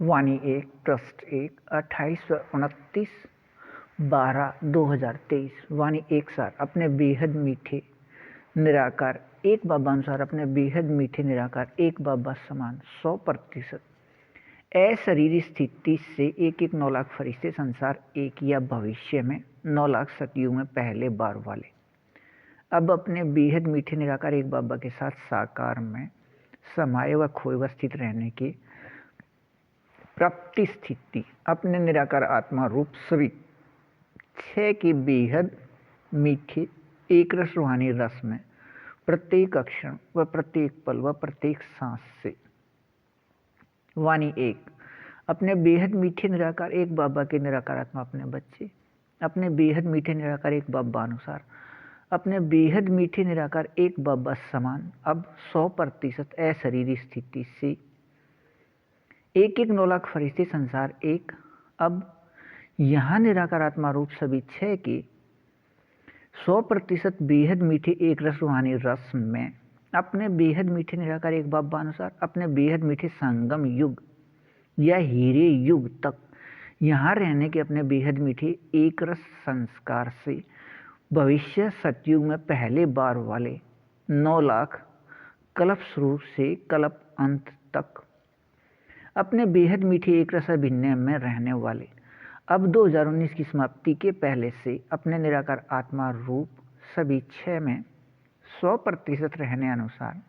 वाणी 1 पृष्ठ 1 2829/12/2023। वाणी 1 सार अपने बेहद मीठे निराकार एक बाबा अनुसार अपने बेहद मीठे निराकार एक बाबा समान 100% अशरीरी स्थिति से एक 9 लाख फरिश्ते संसार एक या भविष्य में 9 लाख सतयुग में पहले बार वाले अब अपने बेहद मीठे निराकार एक बाबा के साथ साकार में समाये व खोए व स्थित रहने की प्राप्ति स्थिति अपने निराकार आत्मा रूप सभी 6 के बेहद मीठे एक रस रूहानी रस में प्रत्येक अक्षर व प्रत्येक पल व प्रत्येक सांस से। वाणी 1 अपने बेहद मीठे निराकार एक बाबा के निराकार आत्मा अपने बच्चे अपने बेहद मीठे निराकार एक बाबा अनुसार अपने बेहद मीठे निराकार एक बाबा समान अब 100% अशरीरी स्थिति से एक 9 लाख फरिश्ते संसार एक अब यहाँ निराकार आत्मा रूप सभी 6 के 100% बेहद मीठे एक रस रूहानी रस में अपने बेहद मीठे निराकार एक बाबा अनुसार अपने बेहद मीठे संगम युग या हीरे युग तक यहाँ रहने के अपने बेहद मीठे एक रस संस्कार से भविष्य सतयुग में पहले बार वाले 9 लाख कल्प शुरू से कल्प अंत तक अपने बेहद मीठे एक रस अभिनय में रहने वाले अब 2019 की समाप्ति के पहले से अपने निराकार आत्मा रूप सभी 6 में 100% रहने अनुसार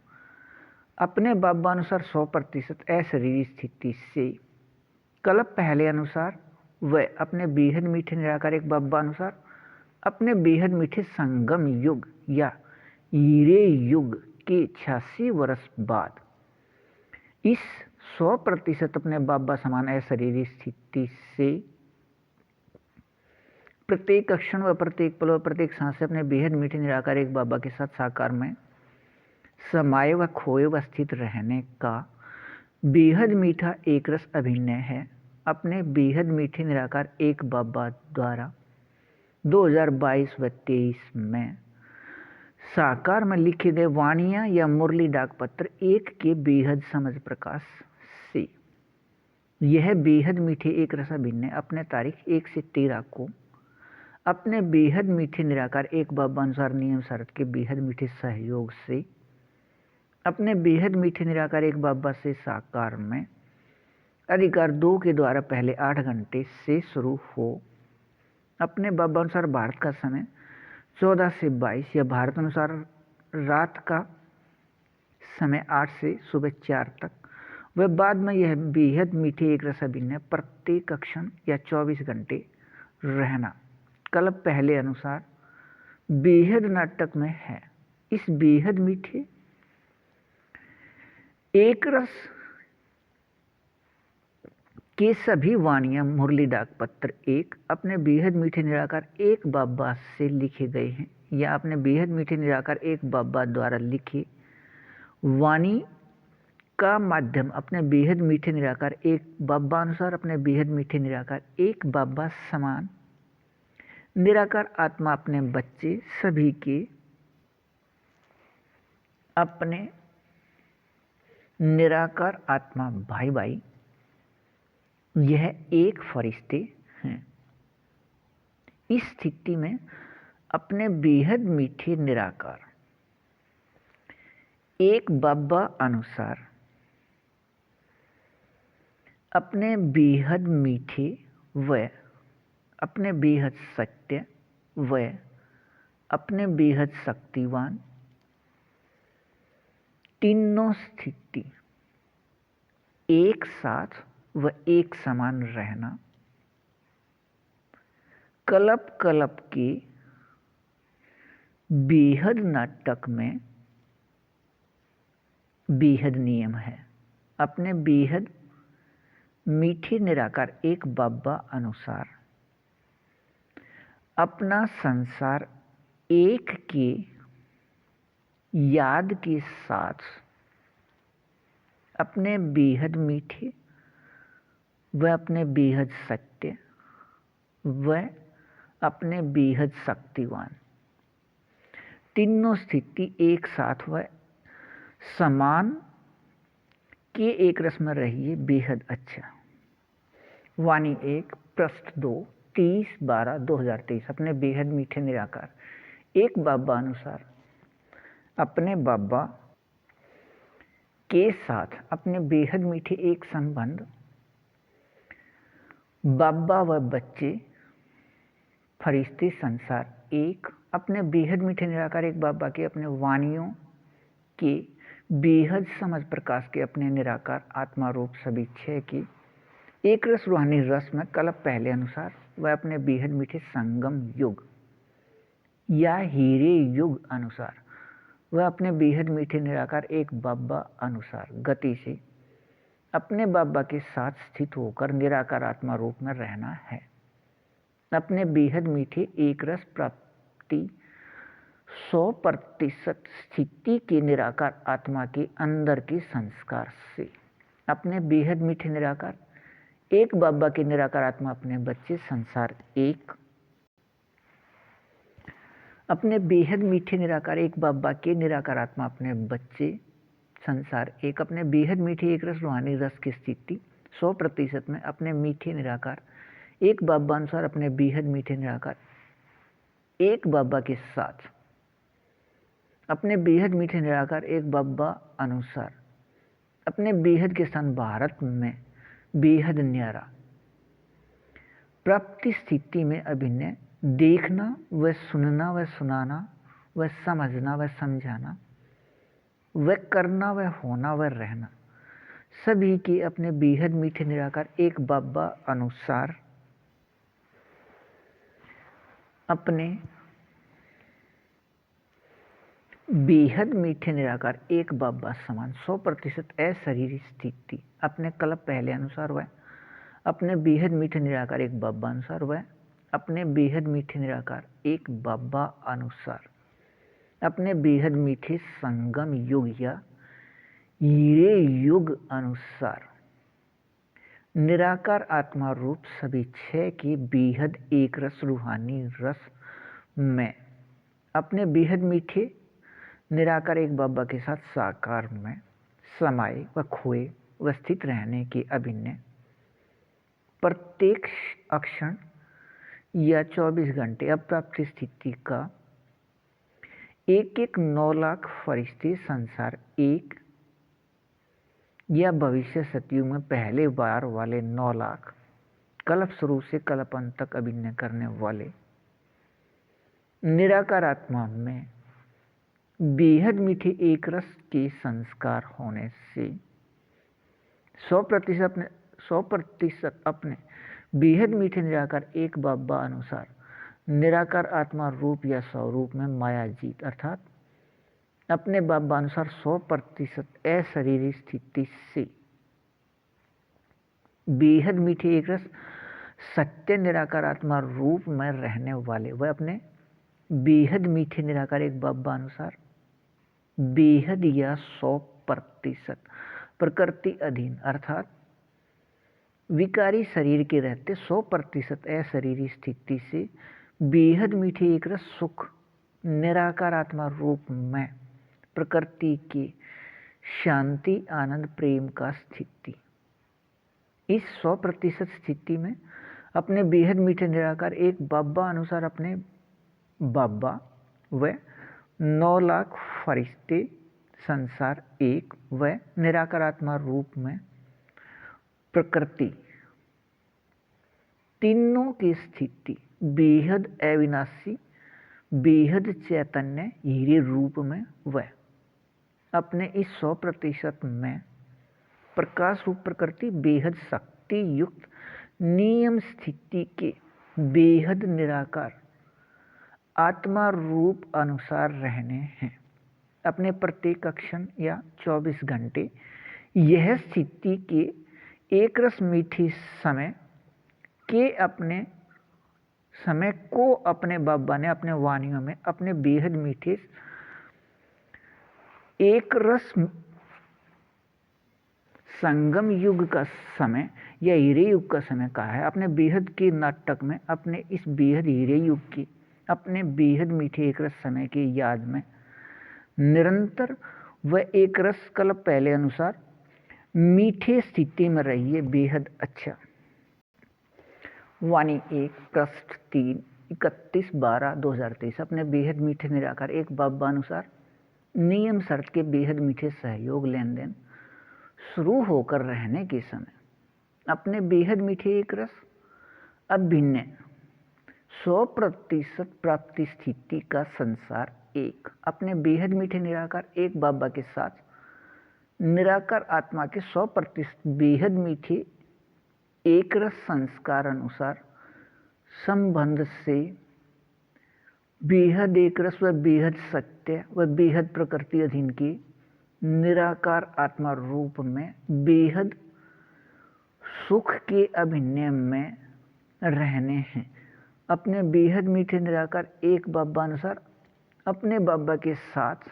अपने बाबा अनुसार 100% अशरीरी स्थिति से कल्प पहले अनुसार व अपने बेहद मीठे निराकार एक बाबा अनुसार अपने बेहद मीठे संगम युग या हीरे युग के 86 वर्ष बाद इस 100% अपने बाबा समान अशरीरी स्थिति से प्रत्येक क्षण व प्रत्येक पल व प्रत्येक सांस से अपने बेहद मीठे निराकार एक बाबा के साथ साकार में समाये व खोए व स्थित रहने का बेहद मीठा एक रस अभिनय है अपने बेहद मीठे निराकार एक बाबा द्वारा 2022 व 23 में साकार में लिखे गए वाणियाँ या मुरली डाक पत्र एक के बेहद समझ प्रकाश से यह बेहद मीठे एक रस अभिनय अपने तारीख 1 से 13 को अपने बेहद मीठे निराकार एक बाबा अनुसार नियम शरत के बेहद मीठे सहयोग से अपने बेहद मीठे निराकार एक बाबा से साकार में अधिकार 2 के द्वारा पहले 8 घंटे से शुरू हो अपने बाबा अनुसार भारत का समय 14 से 22 या भारत अनुसार रात का समय 8 से सुबह 4 तक व बाद में यह बेहद मीठे एक रस अभिनय प्रत्येक क्षण या 24 घंटे रहना कल्प पहले अनुसार बेहद नाटक में है। इस बेहद मीठे एक रस के सभी वाणियाँ मुरली डाक पत्र एक अपने बेहद मीठे निराकार एक बाबा से लिखे गए हैं या अपने बेहद मीठे निराकार एक बाबा द्वारा लिखे वाणी का माध्यम अपने बेहद मीठे निराकार एक बाबा अनुसार अपने बेहद मीठे निराकार एक बाबा समान निराकार आत्मा अपने बच्चे सभी के अपने निराकार आत्मा भाई भाई यह एक फरिश्ते हैं। इस स्थिति में अपने बेहद मीठे निराकार एक बाबा अनुसार अपने बेहद मीठे व अपने बेहद सत्य व अपने बेहद शक्तिवान तीनों स्थिति एक साथ व एक समान रहना कल्प कल्प के बेहद नाटक में बेहद नियम है अपने बेहद मीठे निराकार एक बाबा अनुसार अपना संसार एक के याद के साथ अपने बेहद मीठे व अपने बेहद सत्य व अपने बेहद शक्तिवान तीनों स्थिति एक साथ व समान के एक रस में रहिए बेहद अच्छा। वाणी 1 पृष्ठ 2 30/12/2023। अपने बेहद मीठे निराकार एक बाबा अनुसार अपने बाबा के साथ अपने बेहद मीठे एक संबंध, बाबा व बच्चे, फरिश्ते, संसार एक। अपने बेहद मीठे निराकार एक बाबा के अपने वाणियों के बेहद समझ प्रकाश के अपने निराकार आत्मा रूप सभी छह की एक रस रूहानी रस में कल्प पहले अनुसार वह अपने बेहद मीठे संगम युग या हीरे युग अनुसार वह अपने बेहद मीठे निराकार एक बाबा अनुसार गति से अपने बाबा के साथ स्थित होकर निराकार आत्मा रूप में रहना है। अपने बेहद मीठे एक रस प्राप्ति 100% स्थिति के निराकार आत्मा के अंदर के संस्कार से अपने बेहद मीठे निराकार एक बाबा के निराकार आत्मा अपने बच्चे संसार एक। अपने बेहद मीठे निराकार एक बाबा के निराकार आत्मा अपने बच्चे संसार एक। अपने बेहद मीठे एक रस रूहानी रस की स्थिति 100% में अपने मीठे निराकार एक बाबा अनुसार अपने बेहद मीठे निराकार एक बाबा के साथ अपने बेहद मीठे निराकार एक बाबा अनुसार अपने बेहद के स्थान भारत में बेहद न्यारा प्राप्ति स्थिति में अभिनय देखना व सुनना व सुनाना व समझना व समझाना व करना व होना व रहना सभी के अपने बेहद मीठे निराकार एक बाबा अनुसार अपने बेहद मीठे निराकार एक बाबा समान 100% अशरीरी स्थिति अपने कल्प पहले अनुसार वह अपने बेहद मीठे निराकार एक बाबा अनुसार वह अपने बेहद मीठे निराकार एक बाबा अनुसार अपने बेहद मीठे संगम युग या हीरे युग अनुसार निराकार आत्मा रूप सभी छह के बेहद एक रस रूहानी रस में अपने बेहद मीठे निराकार एक बाबा के साथ साकार में समाये व खोए व स्थित रहने के अभिनय प्रत्येक अक्षण या 24 घंटे अप्राप्त स्थिति का एक 9 लाख फरिश्ते संसार एक या भविष्य सतयुग में पहले बार वाले 9 लाख कल्प शुरू से कल्प अंत तक अभिनय करने वाले निराकार आत्मा में बेहद मीठे एक रस के संस्कार होने से 100% अपने बेहद मीठे निराकार एक बाबा अनुसार निराकार आत्मा रूप या स्वरूप में माया जीत अर्थात अपने बाबा अनुसार 100% अशरीरी स्थिति से बेहद मीठे एक रस सत्य निराकार आत्मा रूप में रहने वाले वह अपने बेहद मीठे निराकार एक बाबा अनुसार बेहद या 100% प्रकृति अधीन अर्थात विकारी शरीर के रहते 100% अशरीरी स्थिति से बेहद मीठे एक रस सुख निराकार आत्मा रूप में प्रकृति के शांति आनंद प्रेम का स्थिति। इस 100% स्थिति में अपने बेहद मीठे निराकार एक बाबा अनुसार अपने बाबा व 9 लाख फरिश्ते संसार एक व निराकार आत्मा रूप में प्रकृति तीनों की स्थिति बेहद अविनाशी बेहद चैतन्य हीरे रूप में वह अपने इस 100% में प्रकाश रूप प्रकृति बेहद शक्ति युक्त नियम स्थिति के बेहद निराकार आत्मा रूप अनुसार रहने हैं। अपने प्रत्येक क्षण या 24 घंटे यह स्थिति के एक रस मीठी समय के अपने समय को अपने बाबा ने अपने वाणियों में अपने बेहद मीठे एक रस संगम युग का समय या हीरे युग का समय कहा है। अपने बेहद के नाटक में अपने इस बेहद हीरे युग की अपने बेहद मीठे एक रस समय की याद में निरंतर व एक रस कल्प पहले अनुसार मीठे स्थिति में रहिए बेहद अच्छा। वाणी 1 पृष्ठ 3 31/12/2023। अपने बेहद मीठे निराकार एक बाबा अनुसार नियम शर्त के बेहद मीठे सहयोग लेन देन शुरू होकर रहने के समय अपने बेहद मीठे एक रस अभिन्न 100% प्राप्ति स्थिति का संसार एक अपने बेहद मीठे निराकार एक बाबा के साथ निराकार आत्मा के 100% बेहद मीठे एक रस संस्कार अनुसार संबंध से बेहद एक रस व बेहद सत्य व बेहद प्रकृति अधीन की निराकार आत्मा रूप में बेहद सुख के अभिनय में रहने हैं। अपने बेहद मीठे निराकार एक बाबा अनुसार अपने बाबा के साथ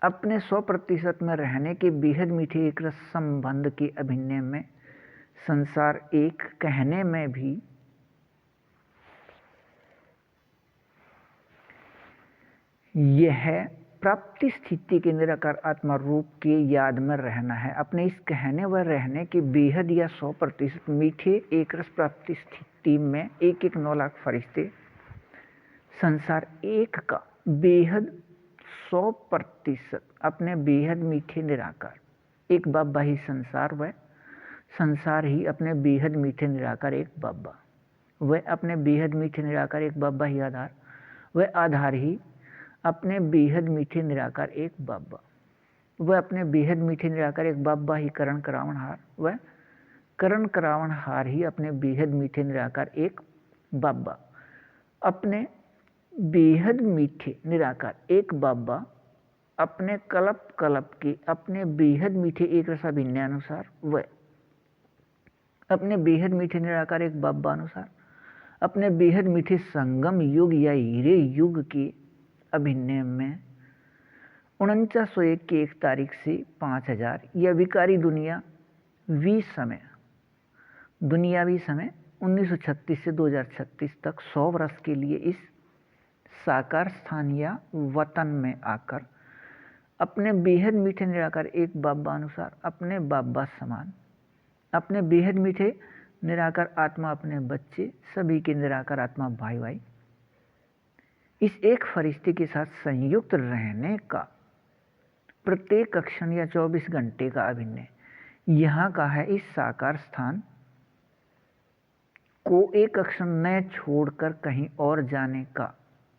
अपने 100% में रहने के बेहद मीठे एक रस संबंध के अभिनय में संसार एक कहने में भी यह प्राप्ति स्थिति के निराकार आत्मा रूप के याद में रहना है। अपने इस कहने व रहने के बेहद या 100% मीठे एक रस प्राप्ति स्थिति में 9 लाख फरिश्ते संसार एक का बेहद 100% अपने बेहद मीठे निराकार एक बाबा ही संसार व संसार ही अपने बेहद मीठे निराकार एक बाबा वह अपने बेहद मीठे निराकार एक बाबा ही आधार वह आधार ही अपने बेहद मीठे निराकार एक बाबा वह अपने बेहद मीठे निराकार एक बाबा ही करण करावनहार वह करण करावनहार ही अपने बेहद मीठे निराकार एक बाबा अपने बेहद मीठे निराकार एक बाबा अपने कल्प कल्प के अपने बेहद मीठे एक रसाभिन्य अनुसार वह अपने बेहद मीठे निराकार एक बाबा अनुसार अपने बेहद मीठे संगम युग या हीरे युग के अभिनय में 4901 की 1 तारीख से 5000 या विकारी दुनियावी समय 1936 से 2036 तक 100 वर्ष के लिए इस साकार स्थान या वतन में आकर अपने बेहद मीठे निराकार एक बाबा अनुसार अपने बाबा समान अपने बेहद मीठे निराकार आत्मा अपने बच्चे सभी के निराकार आत्मा भाई भाई इस एक फरिश्ते के साथ संयुक्त रहने का प्रत्येक क्षण या 24 घंटे का अभिनय यहाँ का है। इस साकार स्थान को एक क्षण न छोड़कर कहीं और जाने का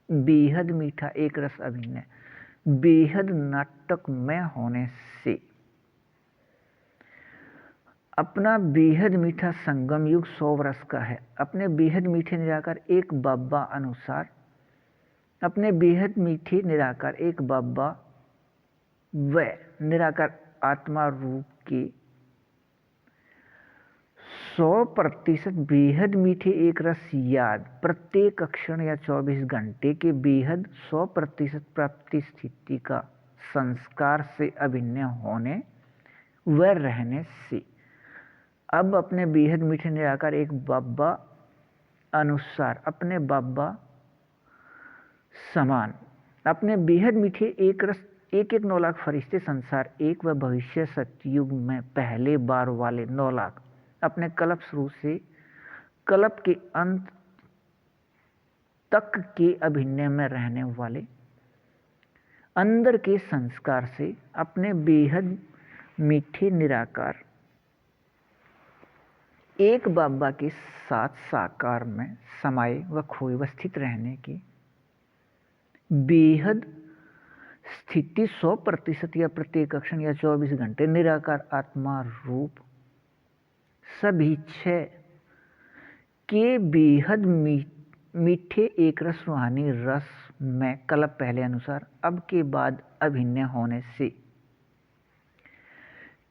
बेहद मीठा एक रस अभिनय बेहद नाटकमय होने से अपना बेहद मीठा संगम युग 100 वर्ष का है। अपने बेहद मीठे निराकार एक बाबा अनुसार अपने बेहद मीठे निराकार एक बाबा व निराकार आत्मा रूप के 100% बेहद मीठे एक रस याद प्रत्येक क्षण या 24 घंटे के बेहद 100% प्राप्ति स्थिति का संस्कार से अभिनय होने व रहने से अब अपने बेहद मीठे निराकार एक बाबा अनुसार अपने बाबा समान अपने बेहद मीठे एक रस 9 लाख फरिश्ते संसार एक व भविष्य सतयुग में पहले बार वाले 9 लाख अपने कल्प शुरू से कल्प के अंत तक के अभिनय में रहने वाले अंदर के संस्कार से अपने बेहद मीठे निराकार एक बाबा के साथ साकार में समाये व खोए व स्थित रहने की बेहद स्थिति 100% या प्रत्येक क्षण या 24 घंटे निराकार आत्मा रूप सभी 6 के बेहद मीठे एक रस रूहानी रस में कल्प पहले अनुसार अब के बाद अभिनय होने से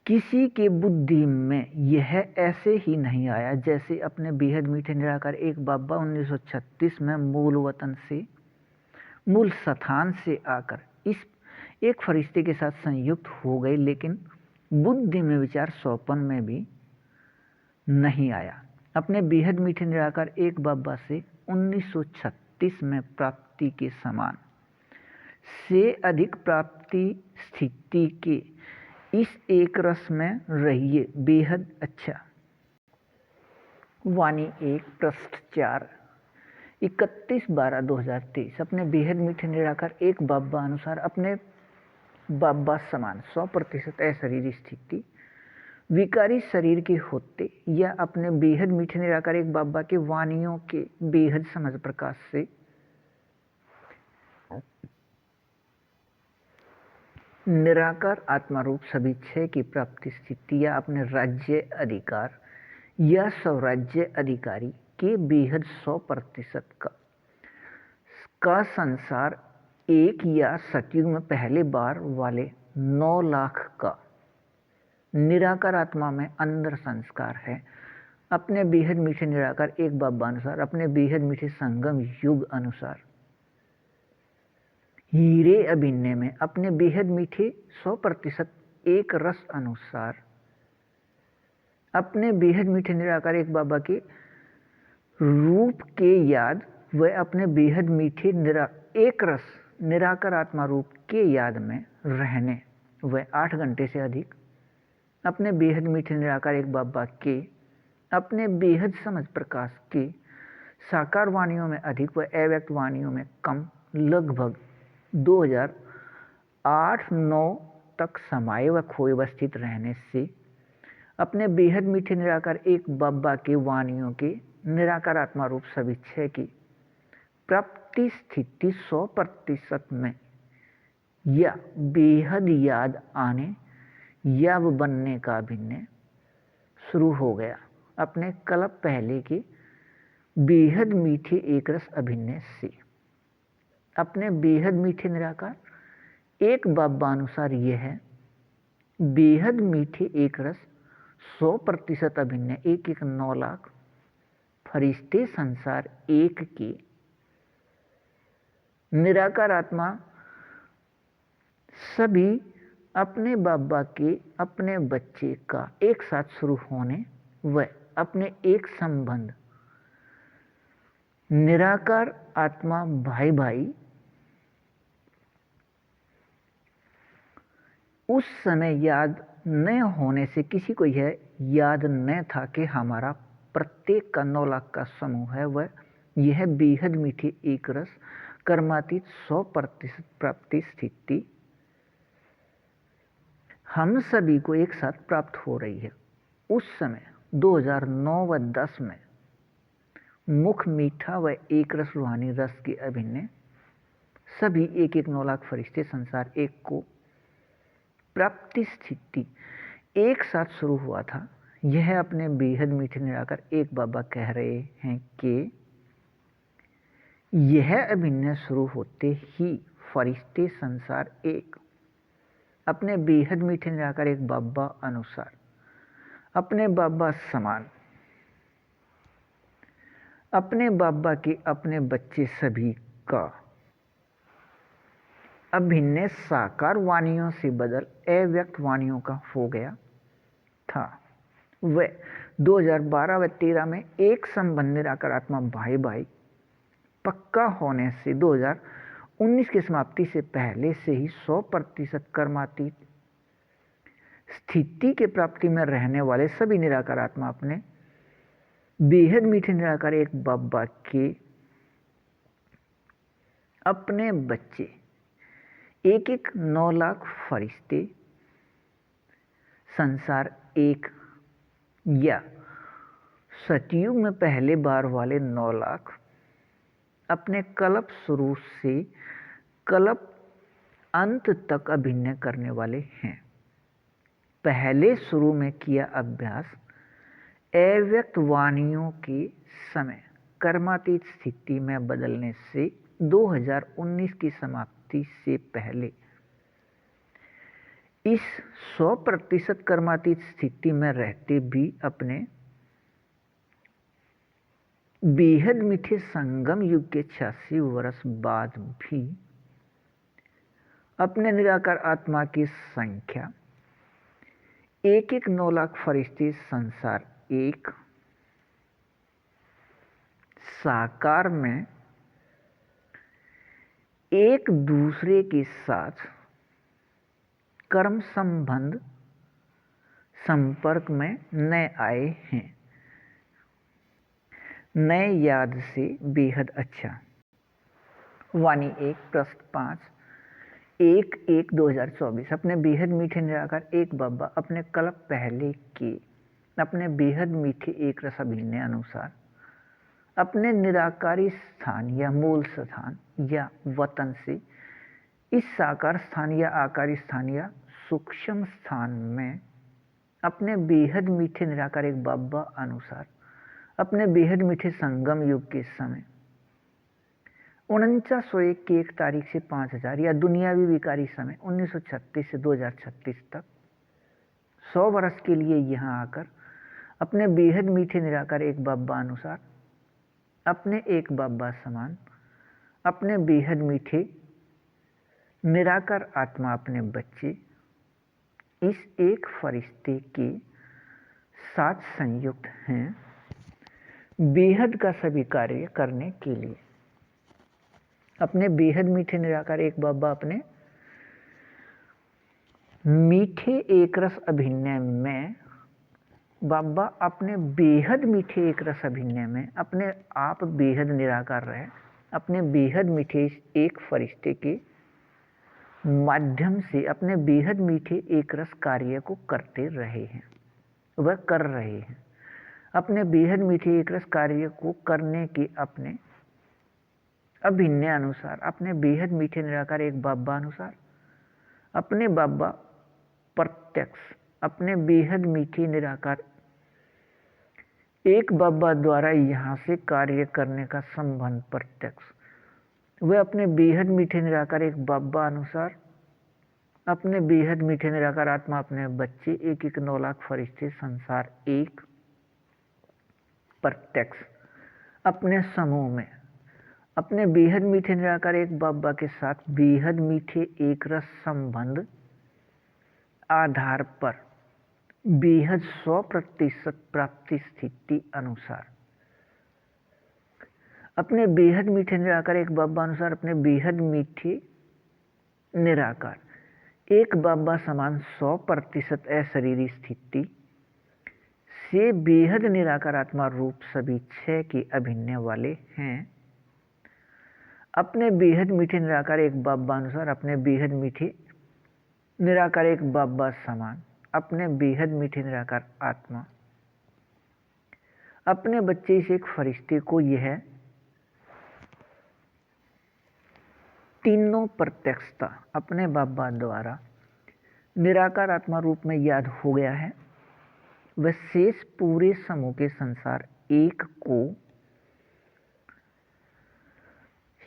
किसी के बुद्धि में यह ऐसे ही नहीं आया जैसे अपने बेहद मीठे निराकार एक बाबा 1936 में मूल वतन से मूल स्थान से आकर इस एक फरिश्ते के साथ संयुक्त हो गए, लेकिन बुद्धि में विचार सौपन में भी नहीं आया। अपने बेहद मीठे निराकार एक बाबा से 1936 में प्राप्ति के समान से अधिक प्राप्ति स्थिति के इस एक रस में रहिए बेहद अच्छा वाणी 1 पृष्ठ 4 31/12/2023 अपने बेहद मीठे निराकार एक बाबा अनुसार अपने बाबा समान 100% अशरीरी स्थिति विकारी शरीर के होते या अपने बेहद मीठे निराकार एक बाबा के वाणियों के बेहद समझ प्रकाश से निराकार आत्मा रूप सभी छह की प्राप्ति स्थिति या अपने राज्य अधिकार या स्वराज्य अधिकारी के बेहद 100% का संसार एक या सतयुग में पहले बार वाले 9 लाख का निराकार आत्मा में अंदर संस्कार है। अपने बेहद मीठे निराकार एक बाबा अनुसार अपने बेहद मीठे संगम युग अनुसार हीरे अभिनय में अपने बेहद मीठे 100% एक रस अनुसार अपने बेहद मीठे निराकार एक बाबा के रूप के याद व अपने बेहद मीठे एक रस निराकार आत्मा रूप के याद में रहने व 8 घंटे से अधिक अपने बेहद मीठे निराकार एक बाबा के अपने बेहद समझ प्रकाश के साकार वाणियों में अधिक व अव्यक्त वाणियों में कम लगभग 2008-9 तक समाये व खोए व स्थित रहने से अपने बेहद मीठे निराकार एक बाबा के वाणियों के निराकार आत्मा रूप सभी छह की प्राप्ति स्थिति 100% में या बेहद याद आने या बनने का अभिनय शुरू हो गया। अपने कल्प पहले के बेहद मीठे एक रस अभिनय से अपने बेहद मीठे निराकार एक बाबा अनुसार यह है बेहद मीठे एक रस 100% अभिनय 9 लाख फरिश्ते संसार एक के निराकार आत्मा सभी अपने बाबा के अपने बच्चे का एक साथ शुरू होने व अपने एक संबंध निराकार आत्मा भाई भाई उस समय याद न होने से किसी को यह याद न था कि हमारा प्रत्येक का 9 लाख का समूह है वह यह बेहद मीठे एक रस कर्मातीत 100% प्राप्ति स्थिति हम सभी को एक साथ प्राप्त हो रही है। उस समय 2009 व 10 में मुख मीठा व एक रस रूहानी रस के अभिनय सभी 9 लाख फरिश्ते संसार एक को प्राप्ति स्थिति एक साथ शुरू हुआ था। यह अपने बेहद मीठे निराकार एक बाबा कह रहे हैं कि यह अभिनय शुरू होते ही फरिश्ते संसार एक अपने बेहद मीठे निराकार एक बाबा अनुसार अपने बाबा समान अपने बाबा के अपने बच्चे सभी का अभिनय साकार वाणियों से बदल अव्यक्त वाणियों का हो गया था। वह 2012 व 13 में एक संबंध निराकार आत्मा भाई भाई पक्का होने से 2019 की समाप्ति से पहले से ही 100% कर्मातीत स्थिति के प्राप्ति में रहने वाले सभी निराकार आत्मा अपने बेहद मीठे निराकार एक बाबा के अपने बच्चे 9 लाख फरिश्ते संसार एक या सतयुग में पहले बार वाले 9 लाख अपने कल्प शुरू से कल्प अंत तक अभिनय करने वाले हैं। पहले शुरू में किया अभ्यास अव्यक्त वाणियों के समय कर्मातीत स्थिति में बदलने से 2019 की समाप्ति से पहले इस 100% कर्मातीत स्थिति में रहते भी अपने बेहद मीठे संगम युग के 86 वर्ष बाद भी अपने निराकार आत्मा की संख्या 9 लाख फरिश्ते संसार एक साकार में एक दूसरे के साथ कर्म संबंध संपर्क में न आए हैं। नए याद से बेहद अच्छा। वाणी 1 पृष्ठ 5 1/1/2024। अपने बेहद मीठे निराकार एक बाबा अपने कल्प पहले के अपने बेहद मीठे एक रस अभिनय अनुसार अपने निराकारी स्थान या मूल स्थान या वतन से इस साकार स्थान या आकारी स्थान या सूक्ष्म स्थान में अपने बेहद मीठे निराकार एक बाबा अनुसार अपने बेहद मीठे संगम युग के समय 4901 की 1 तारीख से 5000 या दुनियावी विकारी समय 1936 से 2036 तक 100 वर्ष के लिए यहाँ आकर अपने बेहद मीठे निराकार एक बाबा अनुसार अपने एक बाबा समान अपने बेहद मीठे निराकार आत्मा अपने बच्चे इस एक फरिश्ते के साथ संयुक्त हैं बेहद का सभी कार्य करने के लिए। अपने बेहद मीठे निराकार एक बाबा अपने मीठे एक रस अभिनय में बाबा अपने बेहद मीठे एक रस अभिनय में अपने आप बेहद निराकार रहे अपने बेहद मीठे इस एक फरिश्ते के माध्यम से अपने बेहद मीठे एक रस कार्य को करते रहे हैं वह कर रहे हैं। अपने बेहद मीठे एक रस कार्य को करने के अपने अभिनय अनुसार अपने बेहद मीठे निराकार एक बाबा अनुसार अपने बाबा प्रत्यक्ष अपने बेहद मीठे निराकार एक बाबा द्वारा यहाँ से कार्य करने का संबंध प्रत्यक्ष वे अपने बेहद मीठे निराकार एक बाबा अनुसार अपने बेहद मीठे निराकार आत्मा अपने बच्चे 1/9 लाख फरिश्ते संसार एक प्रत्यक्ष अपने समूह में अपने बेहद मीठे निराकार एक बाबा के साथ बेहद मीठे एक रस संबंध आधार पर बेहद 100% प्राप्ति स्थिति अनुसार अपने बेहद मीठे निराकार एक बाबा अनुसार अपने बेहद मीठे निराकार एक बाबा समान 100% अशरीरी स्थिति से बेहद निराकार आत्मा रूप सभी 6 के अभिनय वाले हैं। अपने बेहद मीठे निराकार एक बाबा अनुसार अपने बेहद मीठे निराकार एक बाबा समान अपने बेहद मीठे निराकार आत्मा अपने बच्चे से एक फरिश्ते को यह तीनों प्रत्यक्षता अपने बाबा द्वारा निराकार आत्मा रूप में याद हो गया है। वह शेष पूरे समूह के संसार एक को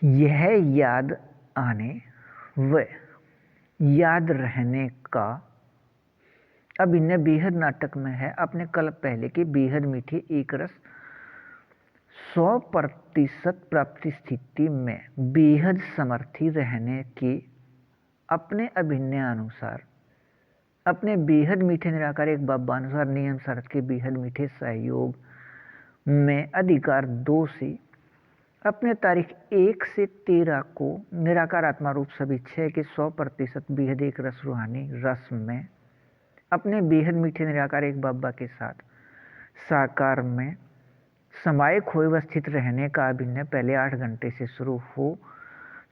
यह याद आने व याद रहने का अभिनय बेहद नाटक में है। अपने कल्प पहले के बेहद मीठे एक रस 100% प्राप्ति स्थिति में बेहद समर्थी रहने के अपने अभिनय अनुसार अपने बेहद मीठे निराकार एक बाबा अनुसार नियम शर्त के बेहद मीठे सहयोग में अधिकार 2 से अपने तारीख 1 से 13 को निराकार आत्मा रूप सभी 6 के 100% बेहद एक रस रूहानी रस में अपने बेहद मीठे निराकार एक बाबा के साथ साकार में समाये खोए अवस्थित रहने का अभिनय पहले 8 घंटे से शुरू हो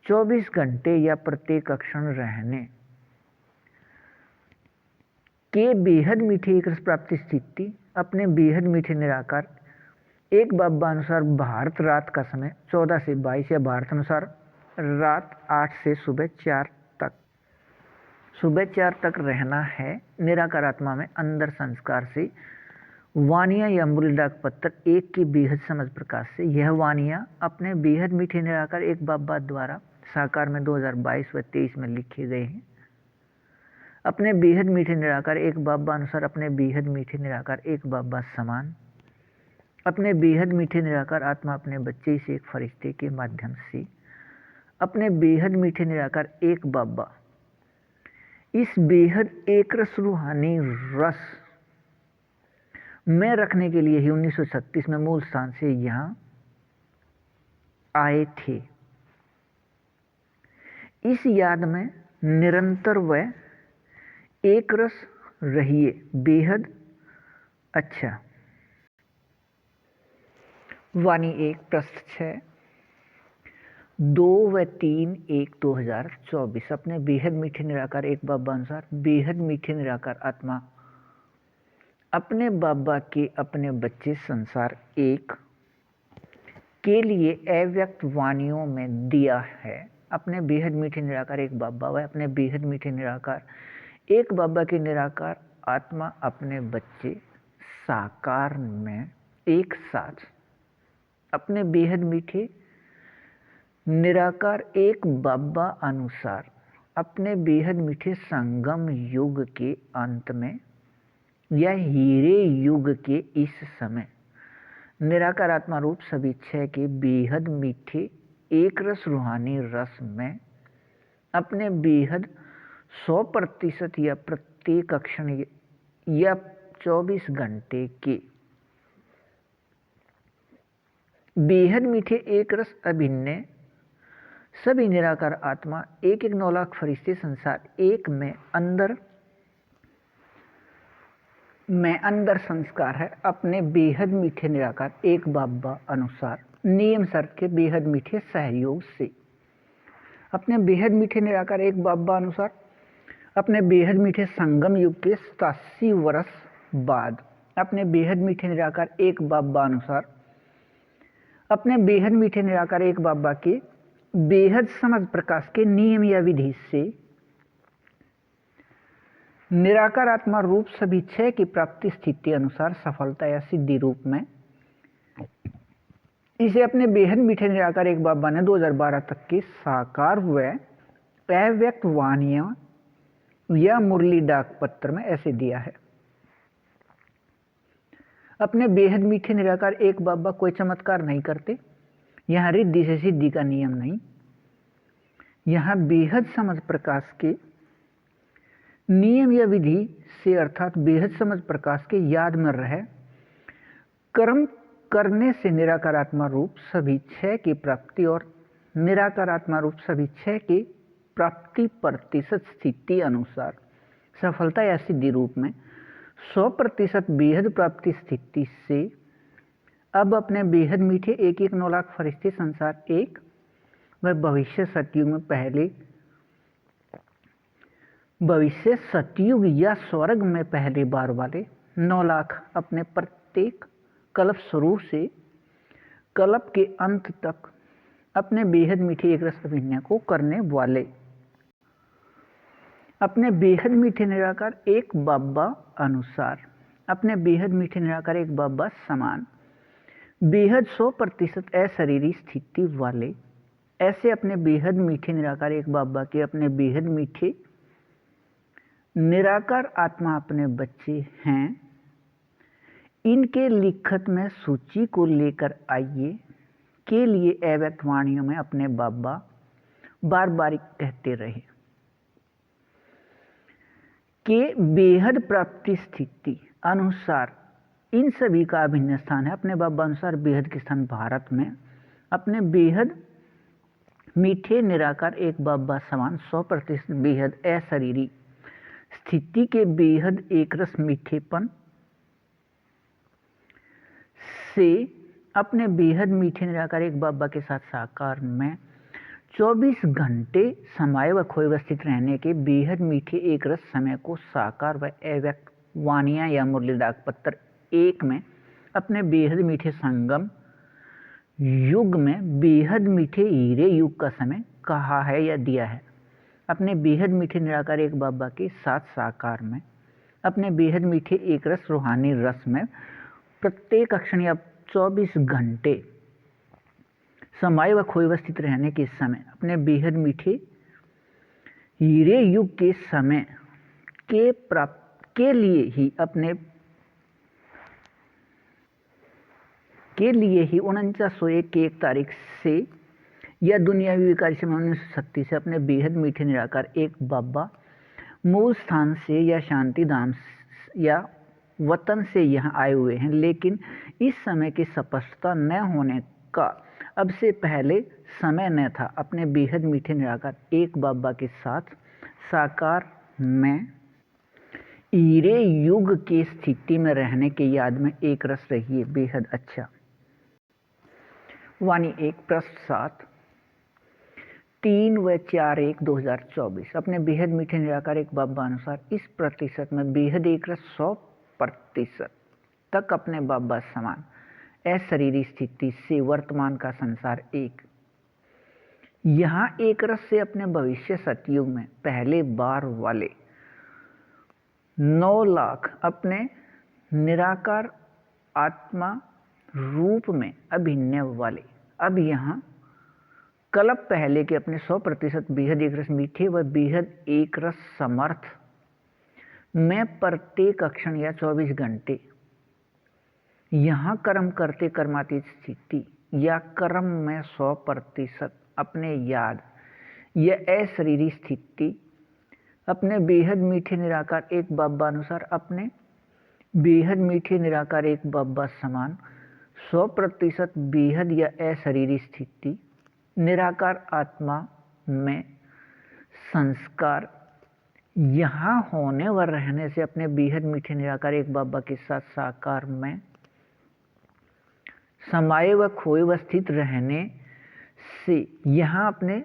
24 घंटे या प्रत्येक क्षण रहने के बेहद मीठे एक रस प्राप्ति स्थिति अपने बेहद मीठे निराकार एक बाबा अनुसार भारत रात का समय 14 से 22 या भारत अनुसार रात 8 से सुबह 4 तक रहना है। निराकार आत्मा में अंदर संस्कार से वानियाँ या अमृतडाक पत्र 1 की बेहद समझ प्रकाश से यह वानियाँ अपने बेहद मीठे निराकार एक बाबा द्वारा साकार में 2022 व 23 में लिखे गए हैं। अपने बेहद मीठे निराकार एक बाबा अनुसार अपने बेहद मीठे निराकार एक बाबा समान अपने बेहद मीठे निराकार आत्मा अपने बच्चे से एक फरिश्ते के माध्यम से अपने बेहद मीठे निराकार एक बाबा इस बेहद एक रस रूहानी रस में रखने के लिए ही 1936 में मूल स्थान से यहाँ आए थे। इस याद में निरंतर व एक रस रहिए बेहद अच्छा। वाणी 1 पृष्ठ 6, 2 व 3 1 2024। अपने बेहद मीठे निराकार एक बाबा अनुसार बेहद मीठे निराकार आत्मा अपने बाबा के अपने बच्चे संसार एक के लिए अव्यक्त वाणियों में दिया है। अपने बेहद मीठे निराकार एक बाबा व अपने बेहद मीठे निराकार एक बाबा के निराकार आत्मा अपने बच्चे साकार में एक साथ अपने बेहद मीठे निराकार एक बाबा अनुसार अपने बेहद मीठे संगम युग के अंत में या हीरे युग के इस समय निराकार आत्मा रूप सभी छह के बेहद मीठे एक रस रूहानी रस में अपने बेहद 100% या प्रत्येक क्षण या 24 घंटे के बेहद मीठे एक रस अभिन्न सभी निराकार आत्मा एक 9 लाख फरिश्ते संसार एक में अंदर संस्कार है। अपने बेहद मीठे निराकार एक बाबा अनुसार नियम शर्त के बेहद मीठे सहयोग से अपने बेहद मीठे निराकार एक बाबा अनुसार अपने बेहद मीठे संगम युग के 87 वर्ष बाद अपने बेहद मीठे निराकार एक बाबा अनुसार अपने बेहद मीठे निराकार एक बाबा के बेहद समझ प्रकाश के नियम या विधि से निराकार आत्मा रूप सभी छह की प्राप्ति स्थिति अनुसार सफलता या सिद्धि रूप में इसे अपने बेहद मीठे निराकार एक बाबा ने 2012 तक के साकार हुए अव्यक्त वाणियां या मुरली डाक पत्र में ऐसे दिया है। अपने बेहद मीठे निराकार एक बाबा कोई चमत्कार नहीं करते। यहाँ रिद्धि से सिद्धि का नियम नहीं। यहाँ बेहद समझ प्रकाश के नियम या विधि से अर्थात बेहद समझ प्रकाश के याद में रहे कर्म करने से निराकार आत्मा रूप सभी छह की प्राप्ति और निराकार आत्मा रूप सभी छह की प्राप्ति प्रतिशत स्थिति अनुसार सफलता या सिद्धि रूप में 100% बेहद प्राप्ति स्थिति से अब अपने बेहद मीठे एक 9 लाख फरिश्ते संसार एक व भविष्य सतयुग या स्वर्ग में पहली बार वाले 9 लाख अपने प्रत्येक कल्प शुरू से कल्प के अंत तक अपने बेहद मीठे एक रस अभिनय को करने वाले अपने बेहद मीठे निराकार एक बाबा अनुसार अपने बेहद मीठे निराकार एक बाबा समान बेहद 100% अशरीरी स्थिति वाले ऐसे अपने बेहद मीठे निराकार एक बाबा के अपने बेहद मीठे निराकार आत्मा अपने बच्चे हैं। इनके लिखत में सूची को लेकर आइए के लिए अव्यक्त वाणियों में अपने बाबा बार बार कहते रहे के बेहद प्राप्ति स्थिति अनुसार इन सभी का अभिन्न स्थान है। अपने बाबा अनुसार बेहद के स्थान भारत में अपने बेहद मीठे निराकार एक बाबा समान 100% बेहद अशरीरी स्थिति के बेहद एक रस मीठेपन से अपने बेहद मीठे निराकार एक बाबा के साथ साकार में 24 घंटे समाये व खोए व स्थित रहने के बेहद मीठे एक रस समय को साकार व अव्यक्त वाणियां या मुरली डाक पत्र एक में अपने बेहद मीठे संगम युग में बेहद मीठे हीरे युग का समय कहा है या दिया है। अपने बेहद मीठे निराकार एक बाबा के साथ साकार में अपने बेहद मीठे एक रस रूहानी रस में प्रत्येक क्षण या 24 घंटे समाये व खोए व स्थित रहने के समय अपने बेहद मीठे हीरे युग के समय के प्राप्त के लिए ही 4901 की 1 तारीख से या दुनियावी विकार से 1936 से अपने बेहद मीठे निराकार एक बाबा मूल स्थान से या शांति धाम या वतन से यहाँ आए हुए हैं, लेकिन इस समय की स्पष्टता न होने का अब से पहले समय न था। अपने बेहद मीठे निराकार एक बाबा के साथ साकार में हीरे युग की स्थिति में रहने के याद में एक रस रहिए। बेहद अच्छा। वाणी 1 पृष्ठ 7 3/4/1/2024 अपने बेहद मीठे निराकार एक बाबा अनुसार इस प्रतिशत में बेहद एक रस 100% तक अपने बाबा समान अशरीरी स्थिति से वर्तमान का संसार एक यहाँ एक रस से अपने भविष्य सतयुग में पहले बार वाले 9 लाख अपने निराकार आत्मा रूप में अभिनय वाले अब यहाँ कल्प पहले के अपने 100% बेहद एक रस मीठे व बेहद एक रस समर्थ में प्रत्येक क्षण या 24 घंटे यहाँ कर्म करते कर्मातीत स्थिति या कर्म में 100% अपने याद यह अशरीरी स्थिति अपने बेहद मीठे निराकार एक बाबा अनुसार अपने बेहद मीठे निराकार एक बाबा समान 100% बेहद या अशरीरी स्थिति निराकार आत्मा में संस्कार यहाँ होने व रहने से अपने बेहद मीठे निराकार एक बाबा के साथ साकार में समाये व खोए व स्थित रहने से यहाँ अपने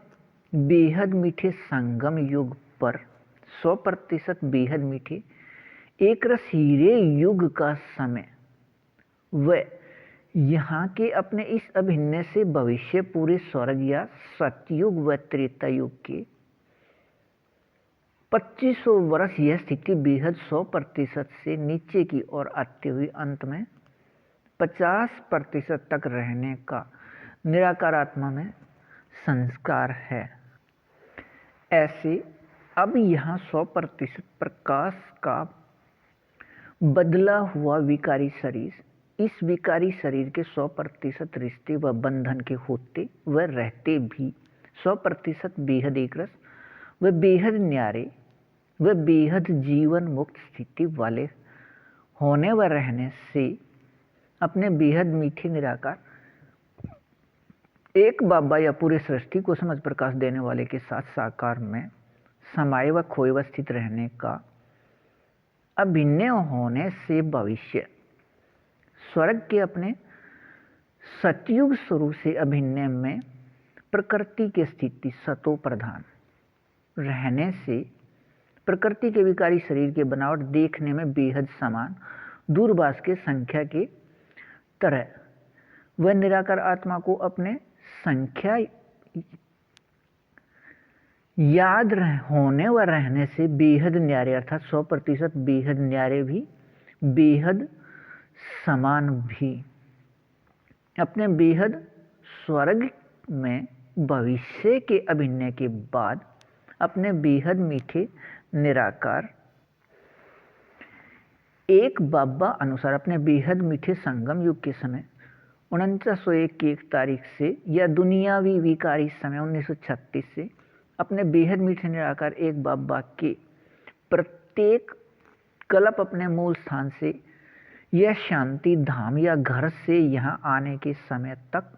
बेहद मीठे संगम युग पर 100% बेहद मीठे एक रस हीरे युग का समय व यहाँ के अपने इस अभिनय से भविष्य पूरे स्वर्ग या सतयुग व त्रेता युग के 2500 वर्ष यह स्थिति बेहद 100% से नीचे की ओर आते हुए अंत में 50% तक रहने का निराकार आत्मा में संस्कार है। ऐसे अब यहाँ 100% प्रकाश का बदला हुआ विकारी शरीर इस विकारी शरीर के 100% रिश्ते व बंधन के होते व रहते भी 100% बेहद एक रस व बेहद न्यारे व बेहद जीवन मुक्त स्थिति वाले होने व रहने से अपने बेहद मीठे निराकार एक बाबा या पूरे सृष्टि को समझ प्रकाश देने वाले के साथ साकार में समाये व खोए व स्थित रहने का अभिनय होने से भविष्य स्वर्ग के अपने सतयुग स्वरूप से अभिनय में प्रकृति की स्थिति सतो प्रधान रहने से प्रकृति के विकारी शरीर के बनावट देखने में बेहद समान दूरभाष के संख्या के तरह वह निराकार आत्मा को अपने संख्या याद होने व रहने से बेहद न्यारे अर्थात 100% बेहद न्यारे भी बेहद समान भी अपने बेहद स्वर्ग में भविष्य के अभिनय के बाद अपने बेहद मीठे निराकार एक बाबा अनुसार अपने बेहद मीठे संगम युग के समय 4901 की 1 तारीख से या दुनियावी विकारी समय 1936 से अपने बेहद मीठे निराकार एक बाबा के प्रत्येक कल्प अपने मूल स्थान से या शांति धाम या घर से यहाँ आने के समय तक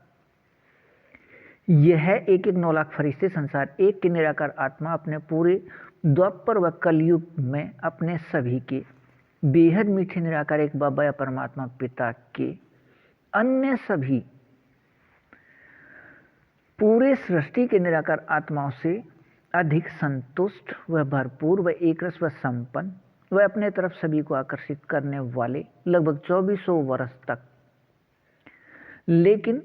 यह एक 9 लाख फरिश्ते संसार एक के निराकार आत्मा अपने पूरे द्वापर व कलयुग में अपने सभी के बेहद मीठे निराकार एक बाबा या परमात्मा पिता के अन्य सभी पूरे सृष्टि के निराकार आत्माओं से अधिक संतुष्ट व भरपूर व एकरस व संपन्न व अपने तरफ सभी को आकर्षित करने वाले लगभग 2400 वर्ष तक लेकिन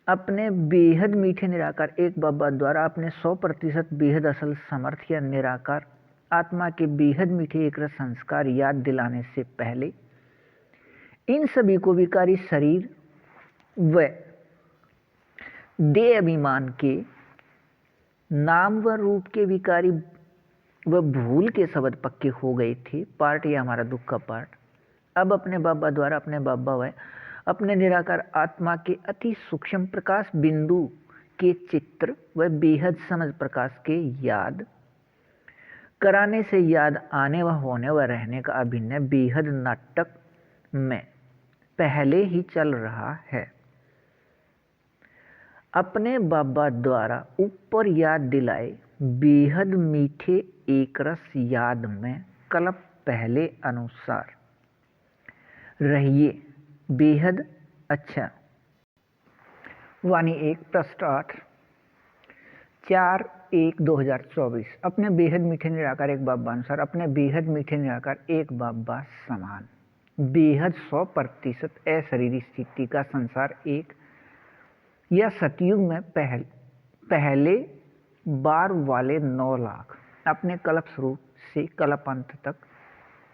अपने बेहद मीठे निराकार एक बाबा द्वारा अपने 100% बेहद असल समर्थ या निराकार आत्मा के बेहद मीठे एकरस संस्कार याद दिलाने से पहले इन सभी को विकारी शरीर व देह अभिमान के नाम व रूप के विकारी व भूल के शब्द पक्के हो गए थे। पार्ट ये हमारा दुख का पार्ट अब अपने बाबा द्वारा अपने बाबा व अपने निराकार आत्मा के अति सूक्ष्म प्रकाश बिंदु के चित्र व बेहद समझ प्रकाश के याद कराने से याद आने व होने व रहने का अभिनय बेहद नाटक में पहले ही चल रहा है। अपने बाबा द्वारा ऊपर याद दिलाए बेहद मीठे एकरस याद में कल्प पहले अनुसार रहिए बेहद अच्छा वाणी 1 पृष्ठ 8 4/1/2024। अपने बेहद मीठे निराकार एक बाबा अनुसार अपने बेहद मीठे निराकार एक बाबा समान बेहद 100% अशरीरी स्थिति का संसार एक या सतयुग में पहले बार वाले 9 लाख अपने कल्प स्वरूप से कल्प अंत तक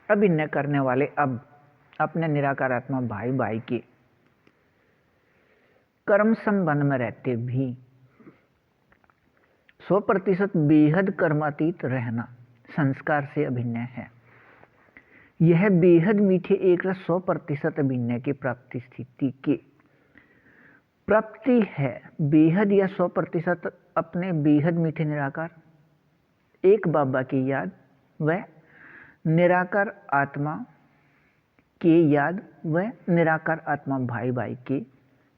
अभिनय करने वाले अब अपने निराकार आत्मा भाई भाई के कर्म संबंध में रहते भी 100% बेहद कर्मातीत रहना संस्कार से अभिनय है। यह बेहद मीठे एक रस 100% अभिनय की प्राप्ति स्थिति के प्राप्ति है। बेहद या 100% अपने बेहद मीठे निराकार एक बाबा की याद व निराकार आत्मा के याद व निराकार आत्मा भाई भाई के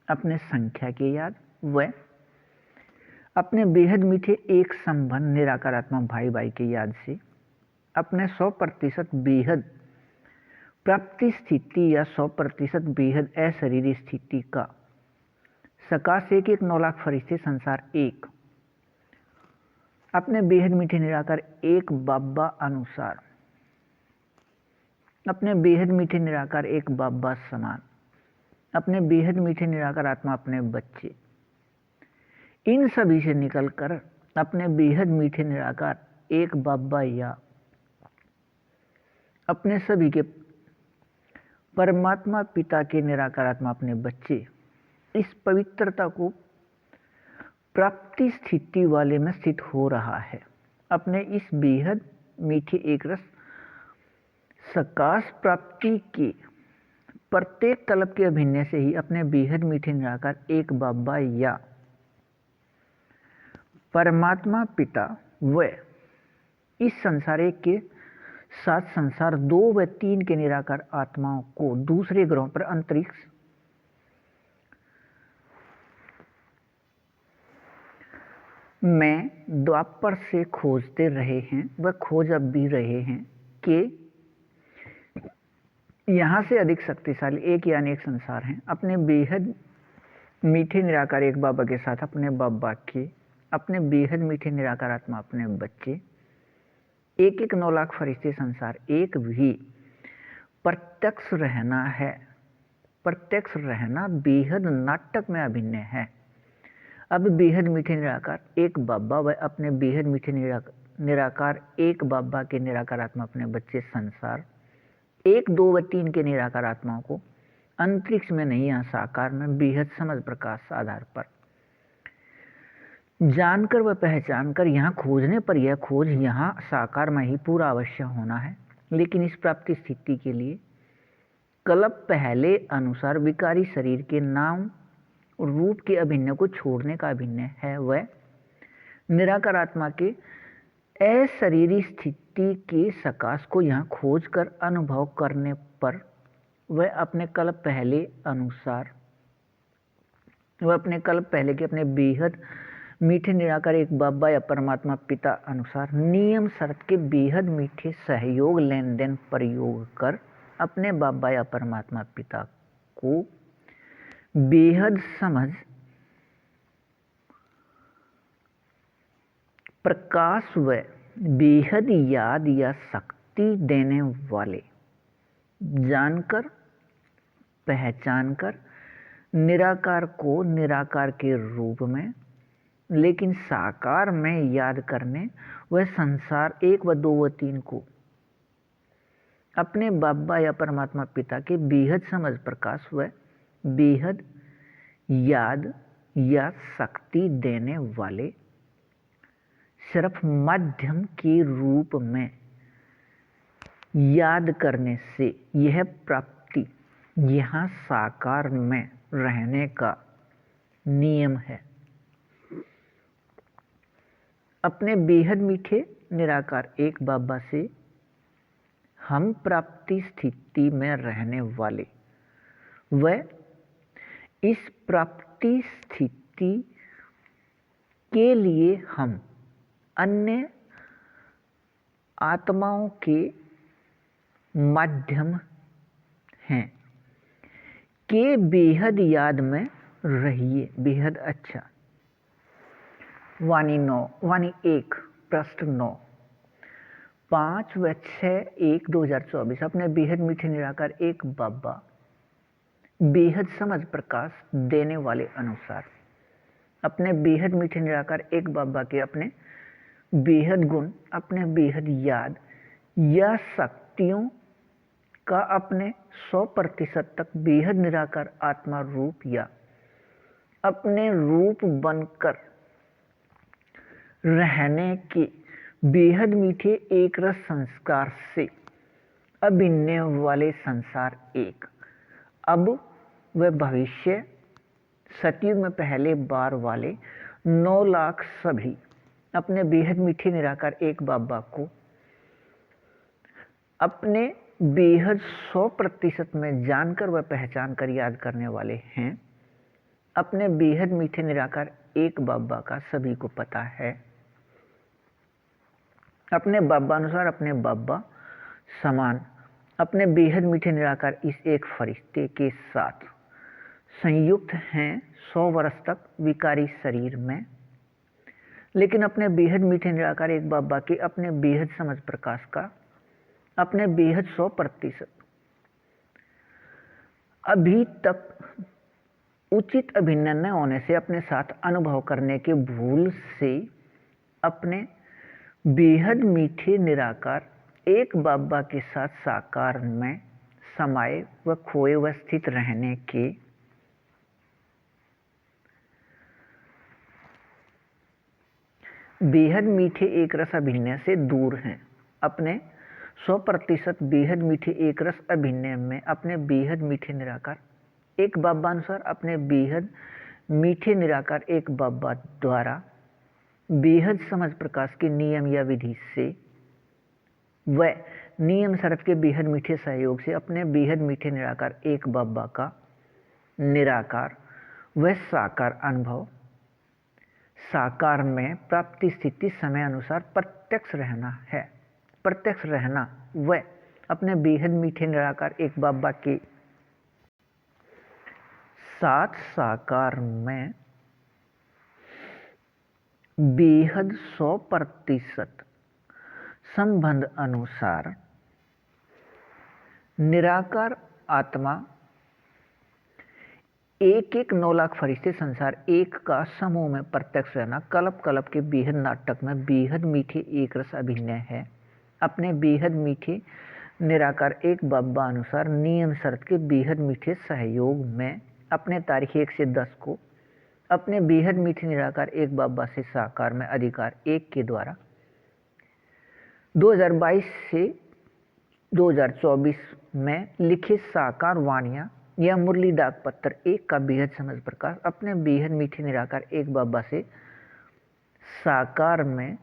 अपने संख्या के याद व अपने बेहद मीठे एक संबंध निराकार आत्मा भाई भाई के याद से अपने 100% बेहद प्राप्ति स्थिति या 100% बेहद अशरीरी स्थिति का सकाश एक 9 लाख फरिश्ते संसार एक अपने बेहद मीठे निराकार एक बाबा अनुसार अपने बेहद मीठे निराकार एक बाबा समान अपने बेहद मीठे निराकार आत्मा अपने बच्चे इन सभी से निकलकर अपने बेहद मीठे निराकार एक बाबा या अपने सभी के परमात्मा पिता के निराकार आत्मा अपने बच्चे इस पवित्रता को प्राप्ति स्थिति वाले में स्थित हो रहा है। अपने इस बेहद मीठे एक रस सकाश प्राप्ति के प्रत्येक कल्प के अभिनय से ही अपने बेहद मीठे निराकार एक बाबा या परमात्मा पिता व इस संसार एक के साथ संसार 2 व 3 के निराकार आत्माओं को दूसरे ग्रहों पर अंतरिक्ष में द्वापर से खोजते रहे हैं व खोज अब भी रहे हैं कि यहाँ से अधिक शक्तिशाली एक यानी एक संसार है। अपने बेहद मीठे निराकार एक बाबा के साथ अपने बाबा के अपने बेहद मीठे निराकार आत्मा अपने बच्चे एक 9 लाख फरिश्ते संसार एक भी प्रत्यक्ष रहना है। प्रत्यक्ष रहना बेहद नाटक में अभिनय है। अब बेहद मीठे निराकार एक बाबा व अपने बेहद मीठे निराकार एक बाबा के निराकार आत्मा अपने बच्चे संसार 1, 2 व 3 के निराकार आत्माओं को अंतरिक्ष में नहीं यहाँ साकार में बेहद समझ प्रकाश आधार पर जानकर व पहचान कर यहाँ खोजने पर यह खोज यहाँ साकार में ही पूरा अवश्य होना है। लेकिन इस प्राप्ति स्थिति के लिए कल्प पहले अनुसार विकारी शरीर के नाम रूप के अभिनय को छोड़ने का अभिनय है। वह निराकार आत्मा के अशरीरी स्थिति के सकाश को यहाँ खोज कर अनुभव करने पर वह अपने कल्प पहले अनुसार वह अपने कल्प पहले के अपने बेहद मीठे निराकार एक बाबा या परमात्मा पिता अनुसार नियम शर्त के बेहद मीठे सहयोग लेन देन प्रयोग कर अपने बाबा या परमात्मा पिता को बेहद समझ प्रकाश व बेहद याद या शक्ति देने वाले जानकर पहचान कर निराकार को निराकार के रूप में लेकिन साकार में याद करने वह संसार 1 व 2 व 3 को अपने बाबा या परमात्मा पिता के बेहद समझ प्रकाश व बेहद याद या शक्ति देने वाले सिर्फ माध्यम के रूप में याद करने से यह प्राप्ति यहाँ साकार में रहने का नियम है। अपने बेहद मीठे निराकार एक बाबा से हम प्राप्ति स्थिति में रहने वाले व इस प्राप्ति स्थिति के लिए हम अन्य आत्माओं के माध्यम हैं के बेहद याद में रहिए, बेहद अच्छा। वाणी 9, वाणी 1 पृष्ठ 9, 5 व 6/1/2024 अपने बेहद मीठे निराकार एक बाबा बेहद समझ प्रकाश देने वाले अनुसार अपने बेहद मीठे निराकार एक बाबा के अपने बेहद गुण, अपने बेहद याद या शक्तियों का अपने 100% तक बेहद निराकार आत्मा रूप या अपने रूप बनकर रहने के बेहद मीठे एक रस संस्कार से अभिन्न वाले संसार एक, अब वह भविष्य सतयुग में पहले बार वाले 9 लाख सभी अपने बेहद मीठे निराकार एक बाबा को अपने बेहद 100% में जानकर व पहचान कर याद करने वाले हैं। अपने बेहद मीठे निराकार एक बाबा का सभी को पता है। अपने बाबा अनुसार अपने बाबा समान अपने बेहद मीठे निराकार इस एक फरिश्ते के साथ संयुक्त हैं 100 वर्ष तक विकारी शरीर में, लेकिन अपने बेहद मीठे निराकार एक बाबा के अपने बेहद समझ प्रकाश का अपने बेहद 100% अभी तक उचित अभिन्न न होने से अपने साथ अनुभव करने के भूल से अपने बेहद मीठे निराकार एक बाबा के साथ साकार में समाये व खोए व स्थित रहने के बेहद मीठे एक रस अभिनय से दूर हैं। अपने 100% बेहद मीठे एक रस अभिनय में अपने बेहद मीठे निराकार एक बाबा अनुसार अपने बेहद मीठे निराकार एक बाबा द्वारा बेहद समझ प्रकाश के नियम या विधि से व नियम शरत के बेहद मीठे सहयोग से अपने बेहद मीठे निराकार एक बाबा का निराकार व साकार अनुभव साकार में प्राप्ति स्थिति समय अनुसार प्रत्यक्ष रहना है। प्रत्यक्ष रहना व अपने बेहद मीठे निराकार एक बाबा के साथ साकार में बेहद 100% संबंध अनुसार निराकार आत्मा एक 9 लाख फरिश्ते संसार एक का समूह में प्रत्यक्ष रहना कल्प कल्प के बेहद नाटक में बेहद मीठे एक रस अभिनय है। अपने बेहद मीठे निराकार एक बाबा अनुसार नियम शर्त के बेहद मीठे सहयोग में अपने तारीख 1 से 10 को अपने बेहद मीठे निराकार एक बाबा से साकार में अधिकार एक के द्वारा 2022 से 2024 में लिखे साकार वाणियाँ या मुरली डाक पत्र एक का बेहद समझ प्रकाश अपने बेहद मीठे निराकार एक बाबा से साकार में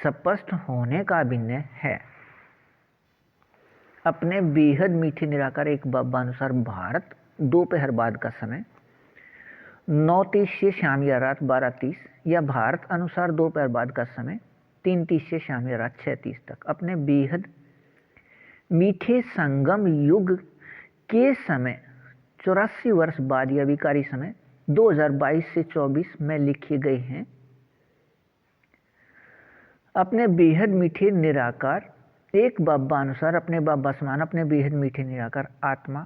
स्पष्ट होने का अभिनय है। अपने बेहद मीठे निराकार एक बाबा अनुसार भारत दोपहर बाद का समय 9:30 से शाम या रात 12:30 या भारत अनुसार दोपहर बाद का समय 3:30 से शाम या रात 6:30 तक अपने बेहद मीठे संगम युग के समय 84 वर्ष बाद या विकारी समय 2022 से 24 में लिखे गए हैं। अपने बेहद मीठे निराकार एक बाबा अनुसार अपने बाबा समान अपने बेहद मीठे निराकार आत्मा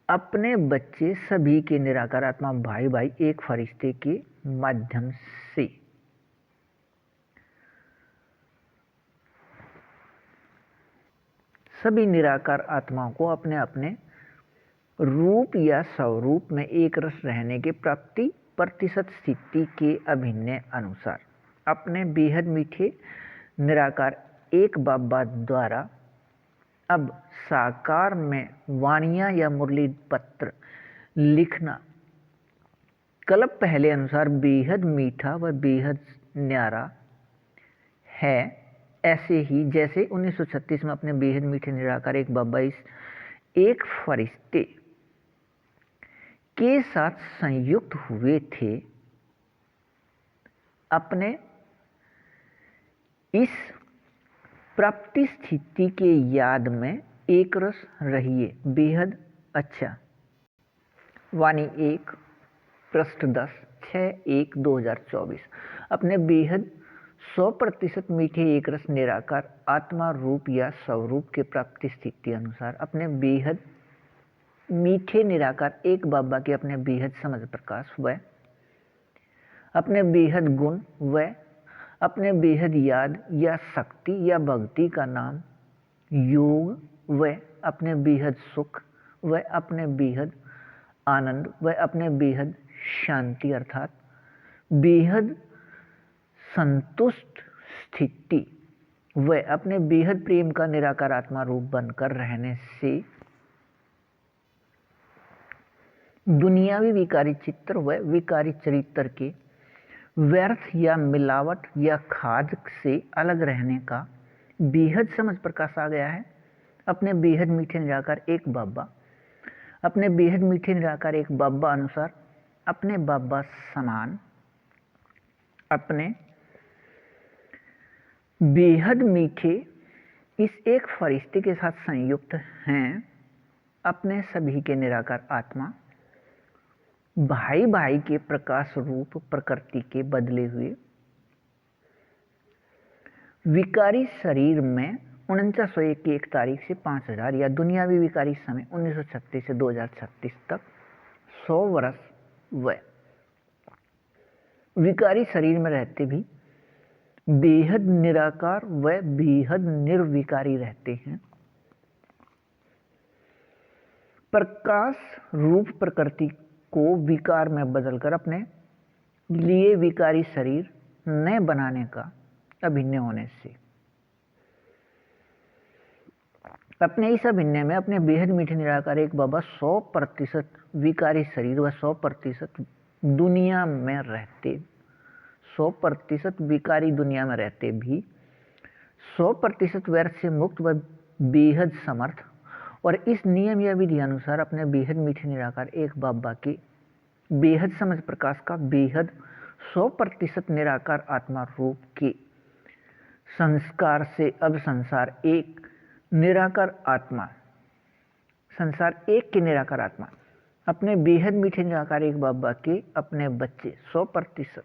अपने बच्चे सभी के निराकार आत्मा भाई भाई एक फरिश्ते के माध्यम से सभी निराकार आत्माओं को अपने अपने रूप या स्वरूप में एक रस रहने के प्राप्ति प्रतिशत स्थिति के अभिनय अनुसार अपने बेहद मीठे निराकार एक बाबा द्वारा अब साकार में वाणियाँ या मुरली पत्र लिखना कल्प पहले अनुसार बेहद मीठा व बेहद न्यारा है। ऐसे ही जैसे 1936 में अपने बेहद मीठे निराकार एक बाबा इस एक फरिश्ते के साथ संयुक्त हुए थे, अपने इस प्राप्ति स्थिति के याद में एक रस रहिए बेहद अच्छा। वाणी 1 पृष्ठ 10 6/1/2024। अपने बेहद 100% मीठे एक रस निराकार आत्मा रूप या स्वरूप के प्राप्ति स्थिति अनुसार अपने बेहद मीठे निराकार एक बाबा के अपने बेहद समझ प्रकाश व अपने बेहद गुण व अपने बेहद याद या शक्ति या भक्ति का नाम योग व अपने बेहद सुख व अपने बेहद आनंद व अपने बेहद शांति अर्थात बेहद संतुष्ट स्थिति व अपने बेहद प्रेम का निराकार आत्मा रूप बनकर रहने से दुनियावी विकारी चित्र व विकारी चरित्र के व्यर्थ या मिलावट या खाद से अलग रहने का बेहद समझ प्रकाश आ गया है। अपने बेहद मीठे निराकार एक बाबा अपने बेहद मीठे निराकार एक बाबा अनुसार अपने बाबा समान अपने बेहद मीठे इस एक फरिश्ते के साथ संयुक्त हैं। अपने सभी के निराकार आत्मा भाई भाई के प्रकाश रूप प्रकृति के बदले हुए विकारी शरीर में 4901 की 1 तारीख से 5000 या दुनियावी विकारी समय 1936 से 2036 तक 100 वर्ष व विकारी शरीर में रहते भी बेहद निराकार व बेहद निर्विकारी रहते हैं। प्रकाश रूप प्रकृति को विकार में बदलकर अपने लिए विकारी शरीर न बनाने का अभिनय होने से अपने इस अभिनय में अपने बेहद मीठे निराकार एक बाबा 100% विकारी शरीर व 100% दुनिया में रहते 100% विकारी दुनिया में रहते भी 100% व्यर्थ से मुक्त व बेहद समर्थ और इस नियम या विधि अनुसार अपने बेहद मीठे निराकार एक बाबा के बेहद समझ प्रकाश का बेहद 100% निराकार आत्मा रूप के संस्कार से अब संसार एक निराकार आत्मा संसार एक के निराकार आत्मा अपने बेहद मीठे निराकार एक बाबा के अपने बच्चे 100%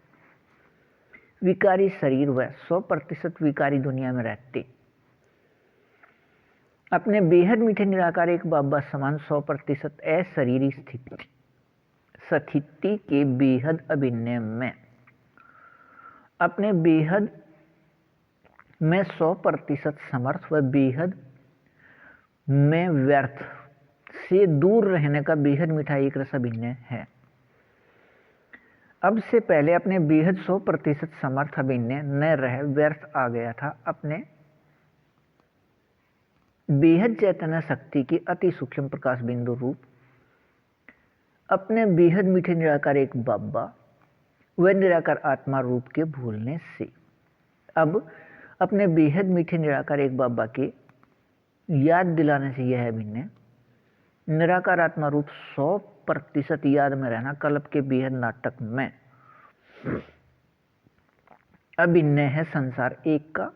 विकारी शरीर व 100% विकारी दुनिया में रहते अपने बेहद मीठे निराकार एक बाबा समान 100% अशरीरी स्थिति के बेहद अभिनय में अपने बेहद में 100% समर्थ व बेहद में व्यर्थ से दूर रहने का बेहद मीठा एक रस अभिनय है। अब से पहले अपने बेहद 100% समर्थ अभिनय न रह व्यर्थ आ गया था। अपने बेहद चैतन्य शक्ति के अति सूक्ष्म प्रकाश बिंदु रूप अपने बेहद मीठे निराकार एक बाबा व निराकार आत्मा रूप के भूलने से अब अपने बेहद मीठे निराकार एक बाबा के याद दिलाने से यह अभिनय निराकार आत्मा रूप 100% याद में रहना कल्प के बेहद नाटक में अभिनय है संसार एक का।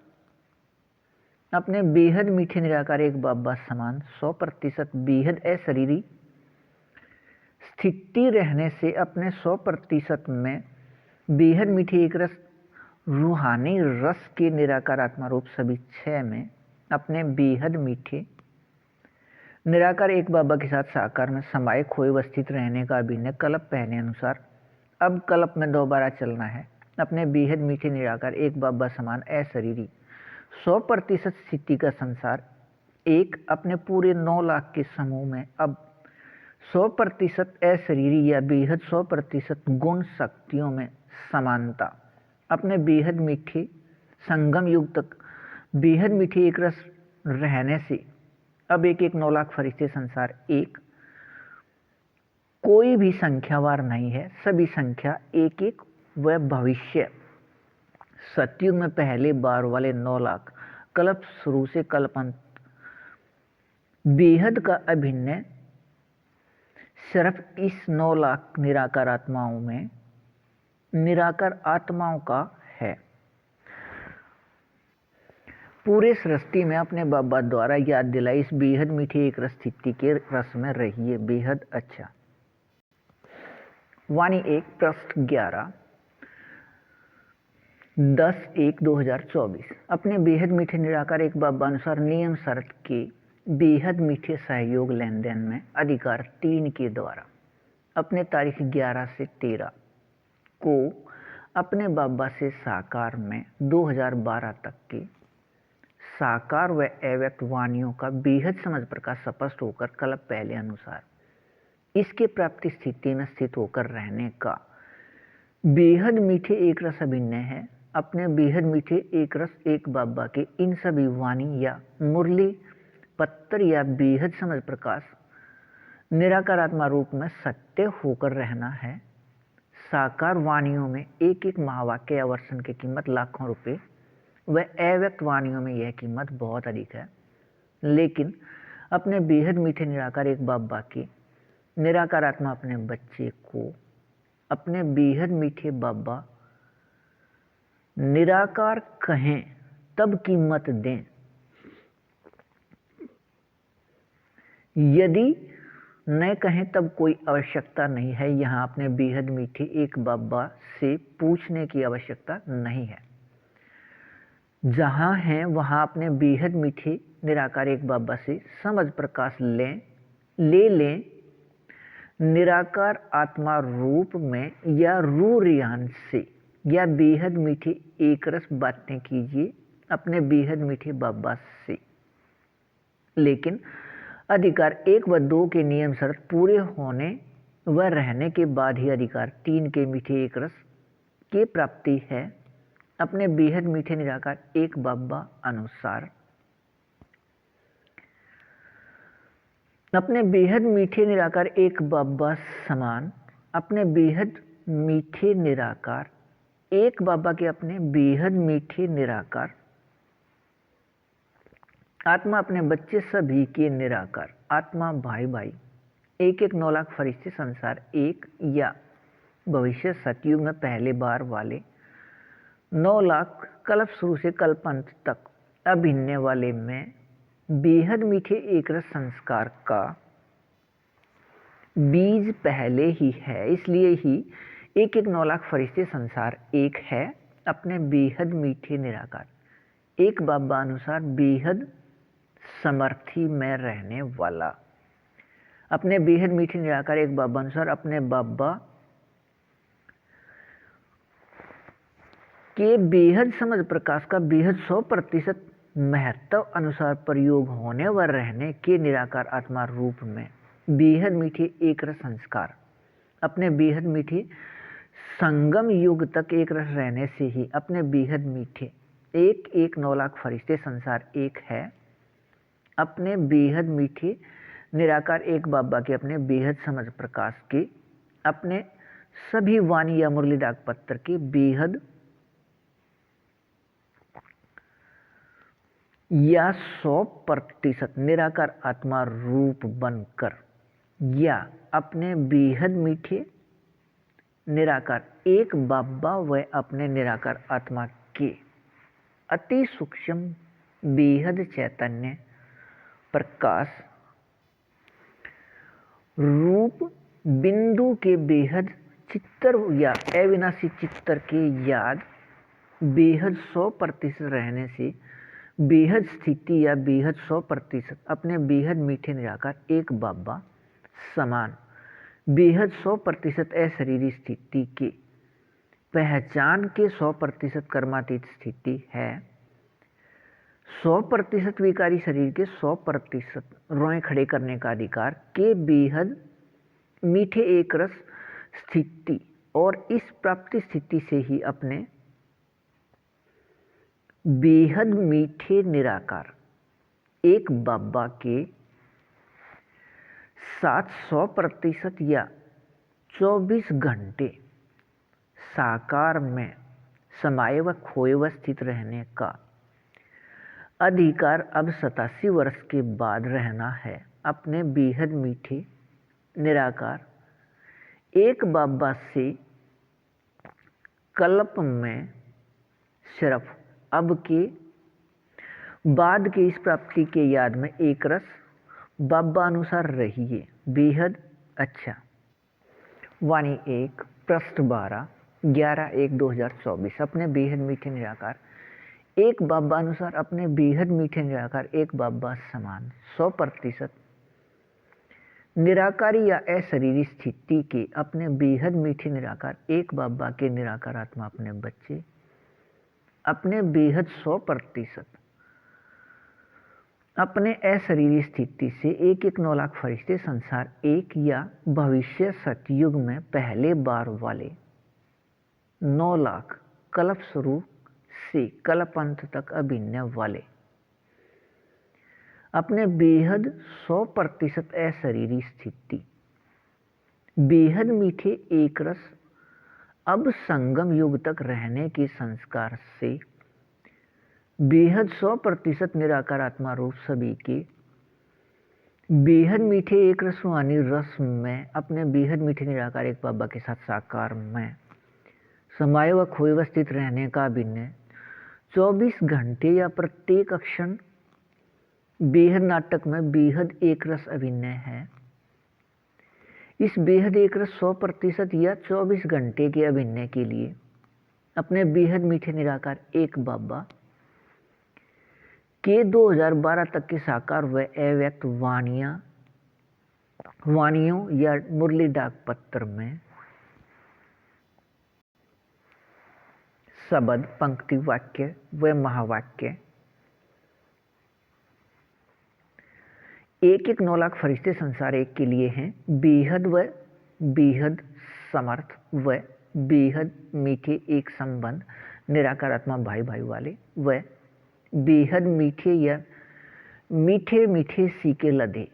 अपने बेहद मीठे निराकार एक बाबा समान 100% बेहद अशरीरी स्थिति रहने से अपने 100% में बेहद मीठे एक रस रूहानी रस के निराकार आत्मा रूप सभी 6 में अपने बेहद मीठे निराकार एक बाबा के साथ साकार में समाये खोए अवस्थित रहने का अभिनय कल्प पहने अनुसार अब कल्प में दोबारा चलना है। अपने बेहद मीठे निराकार एक बाबा समान अशरीरी 100% स्थिति का संसार एक अपने पूरे 9 लाख के समूह में अब 100% अशरीरी या बेहद 100% गुण शक्तियों में समानता अपने बेहद मीठे संगम युग तक बेहद मीठे एक रस रहने से अब एक 9 लाख फरिश्ते संसार एक कोई भी संख्यावार नहीं है, सभी संख्या एक व भविष्य सतयुग में पहले बार वाले 9 लाख कल्प शुरू से कल्पांत बेहद का अभिनय सिर्फ इस 9 लाख निराकार आत्माओं में निराकार आत्माओं का है। पूरे सृष्टि में अपने बाबा द्वारा याद दिलाई इस बेहद मीठी एक रस स्थिति के रस में रहिए बेहद अच्छा। वाणी 1 पृष्ठ 11 10/1/2024। अपने बेहद मीठे निराकार एक बाबा अनुसार नियम शर्त के बेहद मीठे सहयोग लेन देन में अधिकार 3 के द्वारा अपने तारीख 11 से 13 को अपने बाबा से साकार में 2012 तक के साकार व अव्यक्त वाणियों का बेहद समझ प्रकाश स्पष्ट होकर कल पहले अनुसार इसके प्राप्ति स्थिति में स्थित होकर रहने का बेहद मीठे एक रस अभिनय है। अपने बेहद मीठे एक रस एक बाबा के इन सभी वाणी या मुरली पत्तर या बेहद समझ प्रकाश निराकार आत्मा रूप में सत्य होकर रहना है। साकार वाणियों में एक एक महावाक्य या वर्षन की कीमत लाखों रुपए व अव्यक्त वाणियों में यह कीमत बहुत अधिक है, लेकिन अपने बेहद मीठे निराकार एक बाबा के निराकार आत्मा अपने बच्चे को अपने बेहद मीठे बाबा निराकार कहें तब कीमत दें, यदि न कहें तब कोई आवश्यकता नहीं है। यहाँ अपने बेहद मीठे एक बाबा से पूछने की आवश्यकता नहीं है। जहाँ हैं वहाँ अपने बेहद मीठे निराकार एक बाबा से समझ प्रकाश ले लें। निराकार आत्मा रूप में या रूरियान से या बेहद मीठे एक रस बातें कीजिए अपने बेहद मीठे बाबा से, लेकिन अधिकार 1 व 2 के नियम शर्त पूरे होने व रहने के बाद ही अधिकार 3 के मीठे एक रस की प्राप्ति है। अपने बेहद मीठे निराकार एक बाबा अनुसार अपने बेहद मीठे निराकार एक बाबा समान अपने बेहद मीठे निराकार एक बाबा के अपने बेहद मीठे निराकार आत्मा अपने बच्चे सभी के निराकार आत्मा भाई भाई एक 9 लाख फरिश्ते संसार एक या भविष्य सतयुग में पहले बार वाले 9 लाख कल्प शुरू से कल्प अंत तक अभिन्न वाले में बेहद मीठे एक रस संस्कार का बीज पहले ही है, इसलिए ही एक 9 लाख फरिश्ते संसार एक है। अपने बेहद मीठे निराकार एक बाबा अनुसार बेहद समर्थी में रहने वाला अपने बेहद मीठे निराकार एक बाबा अनुसार अपने बाबा के बेहद समझ प्रकाश का बेहद 100% महत्व अनुसार प्रयोग होने व रहने के निराकार आत्मा रूप में बेहद मीठे एक रस संस्कार अपने बेहद मीठे संगम युग तक एक रस रहने से ही अपने बेहद मीठे एक 9 लाख फरिश्ते संसार एक है। अपने बेहद मीठे निराकार एक बाबा के अपने बेहद समझ प्रकाश के अपने सभी वाणी या मुरली डाक पत्र के बेहद या 100% निराकार आत्मा रूप बनकर या अपने बेहद मीठे निराकार एक बाबा व अपने निराकार आत्मा के अति सूक्ष्म बेहद चैतन्य प्रकाश रूप बिंदु के बेहद चित्तर या अविनाशी चित्तर के याद बेहद 100% रहने से बेहद स्थिति या बेहद 100% अपने बेहद मीठे निराकार एक बाबा समान बेहद 100% अशरीरी स्थिति के पहचान के 100% कर्मातीत स्थिति है। 100% विकारी शरीर के 100% रोए खड़े करने का अधिकार के बेहद मीठे एक रस स्थिति और इस प्राप्ति स्थिति से ही अपने बेहद मीठे निराकार एक बाबा के साथ 100% या 24 घंटे साकार में समाये व खोए व स्थित रहने का अधिकार अब 87 वर्ष के बाद रहना है। अपने बेहद मीठे निराकार एक बाबा से कल्प में सिर्फ अब के बाद के इस प्राप्ति के याद में एक रस बाबा अनुसार रहिए। बेहद अच्छा वाणी 1 पृष्ठ 12 11/1/2024। अपने बेहद मीठे निराकार एक बाबा अनुसार अपने बेहद मीठे निराकार एक बाबा समान 100% निराकारी या अशरीरी स्थिति के अपने बेहद मीठे निराकार एक बाबा के निराकार आत्मा अपने बच्चे अपने बेहद 100% अपने अशरीरी स्थिति से एक 9 लाख फरिश्ते संसार एक या भविष्य सतयुग में पहले बार वाले 9 लाख कल्प शुरू से कल्प अंत तक अभिनय वाले अपने बेहद 100% अशरीरी स्थिति बेहद मीठे एक रस अब संगम युग तक रहने के संस्कार से बेहद 100% निराकार आत्मा रूप सभी के बेहद मीठे एक रस रूहानी रस में अपने बेहद मीठे निराकार एक बाबा के साथ साकार में समाये व खोए व स्थित रहने का अभिनय 24 घंटे या प्रत्येक क्षण बेहद नाटक में बेहद एक रस अभिनय है। इस बेहद एक रस 100% या 24 घंटे के अभिनय के लिए अपने बेहद मीठे निराकार एक बाबा के 2012 तक के साकार व अव्यक्त वाणियों या मुरली डाक पत्र में शब्द पंक्ति वाक्य व महावाक्य एक 9 लाख फरिश्ते संसार एक के लिए हैं। बेहद व बेहद समर्थ व बेहद मीठे एक संबंध निराकार आत्मा भाई भाई वाले व बेहद मीठे या मीठे मीठे सीके लदे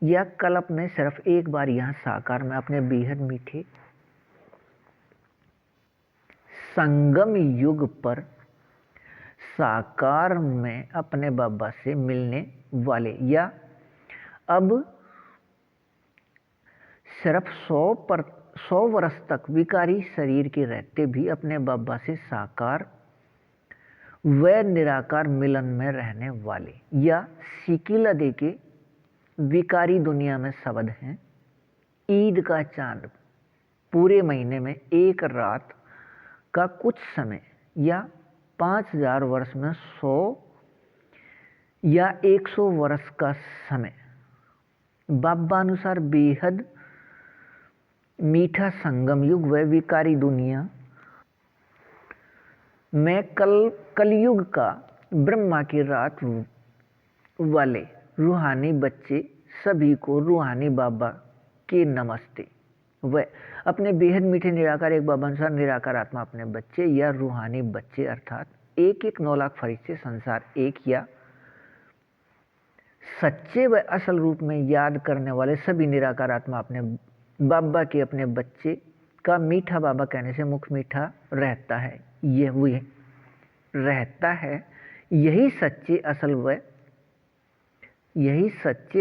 या कल्प में सिर्फ एक बार यहाँ साकार में अपने बेहद मीठे संगम युग पर साकार में अपने बाबा से मिलने वाले या अब सिर्फ 100 वर्ष तक विकारी शरीर के रहते भी अपने बाबा से साकार व निराकार मिलन में रहने वाले या सिकिला दे के विकारी दुनिया में शब्द हैं। ईद का चांद पूरे महीने में एक रात का कुछ समय या 5000 वर्ष में 100 या 100 वर्ष का समय बाबा अनुसार बेहद मीठा संगम युग व विकारी दुनिया में कलयुग का ब्रह्मा की रात वाले रूहानी बच्चे सभी को रूहानी बाबा के नमस्ते व अपने बेहद मीठे निराकार एक बाबा अनुसार निराकार आत्मा अपने बच्चे या रूहानी बच्चे अर्थात एक 9 लाख फरिश्ते संसार एक या सच्चे व असल रूप में याद करने वाले सभी निराकार आत्मा अपने बाबा के अपने बच्चे का मीठा बाबा कहने से मुख मीठा रहता है। यही रहता है यही सच्चे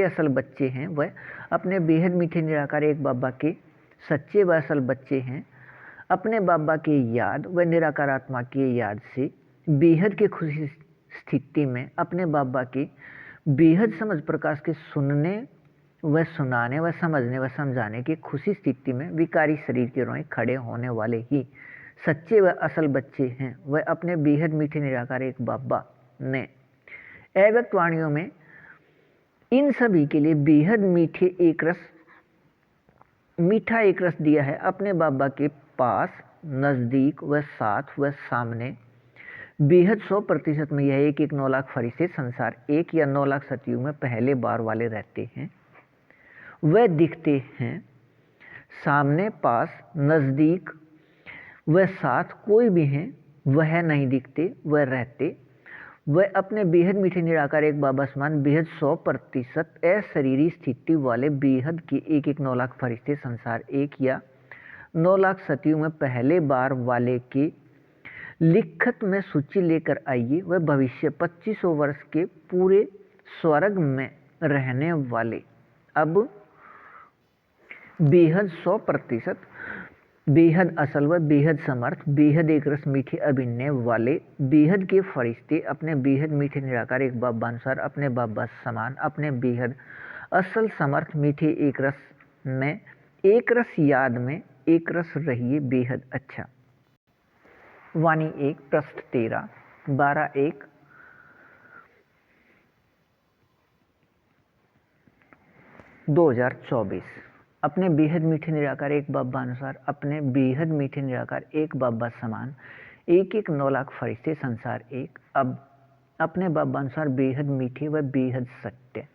असल बच्चे हैं। वह अपने बेहद मीठे निराकार एक बाबा के सच्चे व असल बच्चे हैं। अपने बाबा के याद व निराकार आत्मा के याद से बेहद के खुशी स्थिति में अपने बाबा के बेहद समझ प्रकाश के सुनने व सुनाने व समझने व समझाने की खुशी स्थिति में विकारी शरीर के रोए खड़े होने वाले ही सच्चे व असल बच्चे हैं। वह अपने बेहद मीठे निराकार एक बाबा ने अव्यक्त वाणियों में इन सभी के लिए बेहद मीठा एक रस दिया है। अपने बाबा के पास नज़दीक व साथ व सामने बेहद 100% में यह एक 9 लाख फरिश्ते संसार एक या 9 लाख सतयुग में पहले बार वाले रहते हैं। वह दिखते हैं सामने पास नज़दीक वह साथ कोई भी हैं वह नहीं दिखते वह रहते। वह अपने बेहद मीठे निराकार एक बाबा समान बेहद 100% अशरीरी स्थिति वाले बेहद के एक 9 लाख फरिश्ते संसार एक या 9 लाख सतयुग में पहले बार वाले के लिखत में सूची लेकर आइए। वह भविष्य 2500 वर्ष के पूरे स्वर्ग में रहने वाले अब बेहद 100% बेहद असल व बेहद समर्थ बेहद एक रस मीठे अभिनय वाले बेहद के फरिश्ते अपने बेहद मीठे निराकार एक बाबा अनुसार अपने बाबा समान अपने बेहद असल समर्थ मीठे एक रस में एक रस याद में एक रस रहिए बेहद अच्छा। वाणी 1 पृष्ठ 13 12/1 2024। अपने बेहद मीठे निराकार एक बाबा अनुसार, अपने बेहद मीठे निराकार एक बाबा समान, एक एक 9 लाख फरिश्ते संसार एक। अब अपने बाबा अनुसार बेहद मीठे व बेहद सत्य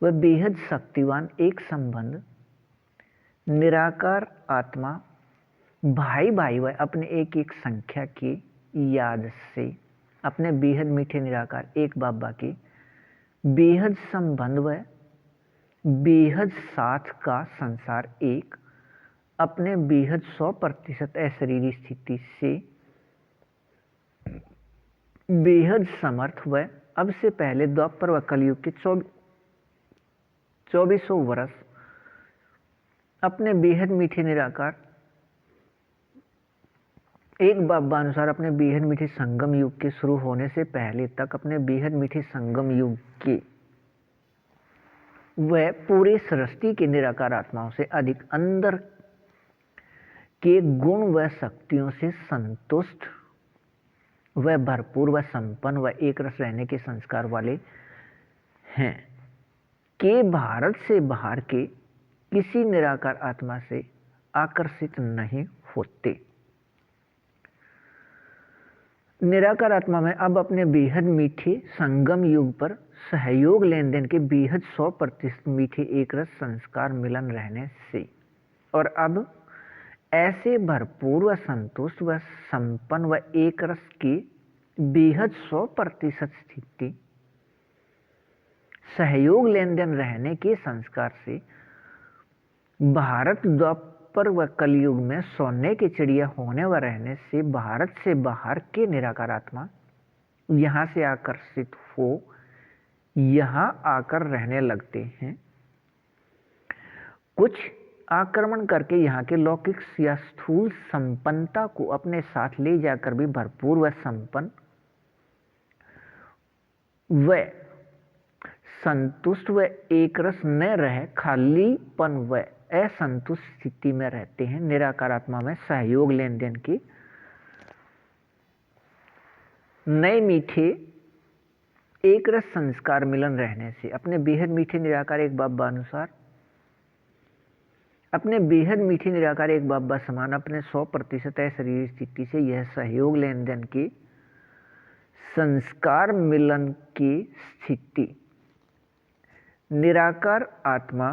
व बेहद शक्तिवान एक संबंध निराकार आत्मा भाई भाई व अपने एक एक संख्या की याद से अपने बेहद मीठे निराकार एक बाबा के बेहद संबंध व बेहद साथ का संसार एक अपने बेहद 100% अशरीरी स्थिति से बेहद समर्थ व अब से पहले द्वापर व कलयुग के 2400 वर्ष अपने बेहद मीठे निराकार एक बाबा अनुसार अपने बेहद मीठे संगम युग के शुरू होने से पहले तक अपने बेहद मीठे संगम युग के वह पूरे सृष्टि के निराकार आत्माओं से अधिक अंदर के गुण व शक्तियों से संतुष्ट व भरपूर व संपन्न व एक रस रहने के संस्कार वाले हैं कि भारत से बाहर के किसी निराकार आत्मा से आकर्षित नहीं होते। निराकार आत्मा में अब अपने बेहद मीठे संगम युग पर सहयोग लेन देन के बेहद 100% मीठे एक रस संस्कार मिलन रहने से और अब ऐसे भरपूर व संतुष्ट व संपन्न व एक रस की बेहद 100% स्थिति सहयोग लेन देन रहने के संस्कार से भारत द्वापर व कलयुग में सोने की चिड़िया होने व रहने से भारत से बाहर के निराकार आत्मा यहाँ से आकर्षित हो यहाँ आकर रहने लगते हैं। कुछ आक्रमण करके यहाँ के लौकिक या स्थूल संपन्नता को अपने साथ ले जाकर भी भरपूर व संपन्न व संतुष्ट व एक रस न रह खालीपन व असंतुष्ट स्थिति में रहते हैं। निराकार आत्मा में सहयोग लेन देन के नए मीठे एक रस संस्कार मिलन रहने से अपने बेहद मीठे निराकार एक बाबा अनुसार अपने बेहद मीठे निराकार एक बाबा समान अपने 100% शरीर स्थिति से यह सहयोग लेन देन के संस्कार मिलन की स्थिति निराकार आत्मा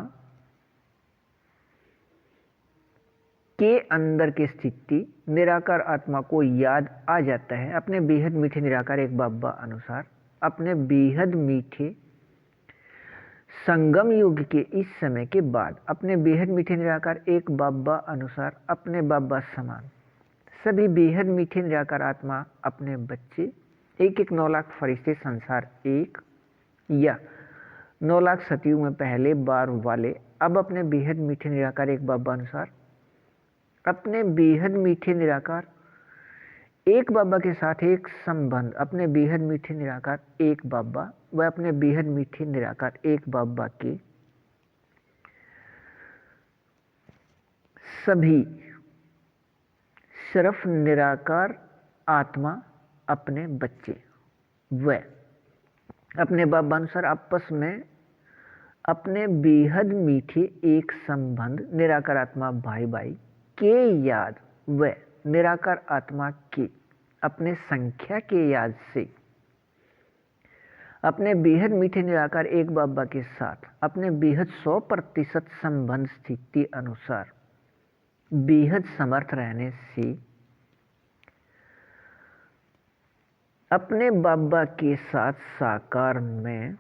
के अंदर की स्थिति निराकार आत्मा को याद आ जाता है। अपने बेहद मीठे निराकार एक बाबा अनुसार अपने बेहद मीठे संगम युग के इस समय के बाद अपने बेहद मीठे निराकार एक बाबा अनुसार अपने बाबा समान सभी बेहद मीठे निराकार आत्मा अपने बच्चे एक एक 9 लाख फरिश्ते संसार एक या 9 लाख सतयुग में पहले बार वाले अब अपने बेहद मीठे निराकार एक बाबा अनुसार अपने बेहद मीठे निराकार एक बाबा के साथ एक संबंध अपने बेहद मीठे निराकार एक बाबा व अपने बेहद मीठे निराकार एक बाबा के सभी सिर्फ निराकार आत्मा अपने बच्चे व अपने बाबा अनुसार आपस में अपने बेहद मीठे एक संबंध निराकार आत्मा भाई भाई के याद व निराकार आत्मा के अपने संख्या के याद से अपने बेहद मीठे निराकार एक बाबा के साथ अपने बेहद 100% संबंध स्थिति अनुसार बेहद समर्थ रहने से अपने बाबा के साथ साकार में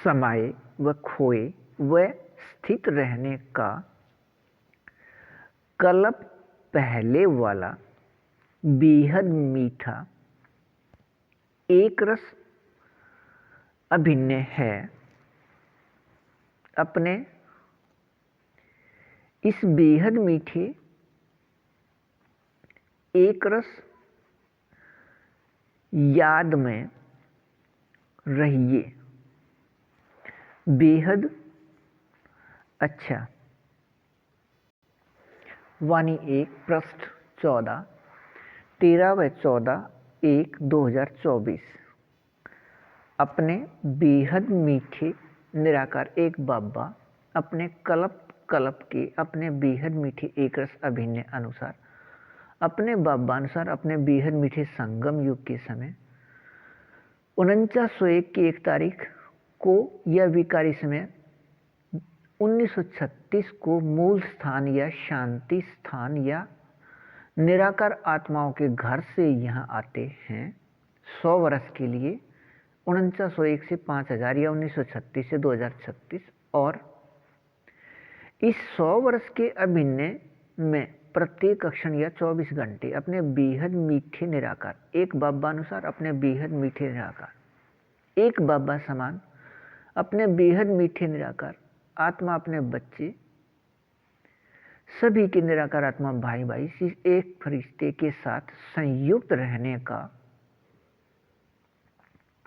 समाये व खोए व स्थित रहने का कल्प पहले वाला बेहद मीठा एक रस अभिन्न है। अपने इस बेहद मीठे एक रस याद में रहिए बेहद अच्छा। वाणी 1 पृष्ठ 14, 13 व 14/1/2024। अपने बेहद मीठे निराकार एक बाबा अपने कल्प कल्प के अपने बेहद मीठे एक रस अभिनय अनुसार अपने बाबा अनुसार अपने बेहद मीठे संगम युग के समय 4901 की 1 तारीख को या विकारी समय 1936 को मूल स्थान या शांति स्थान या निराकार आत्माओं के घर से यहाँ आते हैं 100 वर्ष के लिए 4901 से 5000 या 1936 से 2036। और इस 100 वर्ष के अभिनय में प्रत्येक क्षण या 24 घंटे अपने बेहद मीठे निराकार एक बाबा अनुसार अपने बेहद मीठे निराकार एक बाबा समान अपने बेहद मीठे निराकार आत्मा अपने बच्चे सभी के निराकार आत्मा भाई भाई इस एक फरिश्ते के साथ संयुक्त रहने का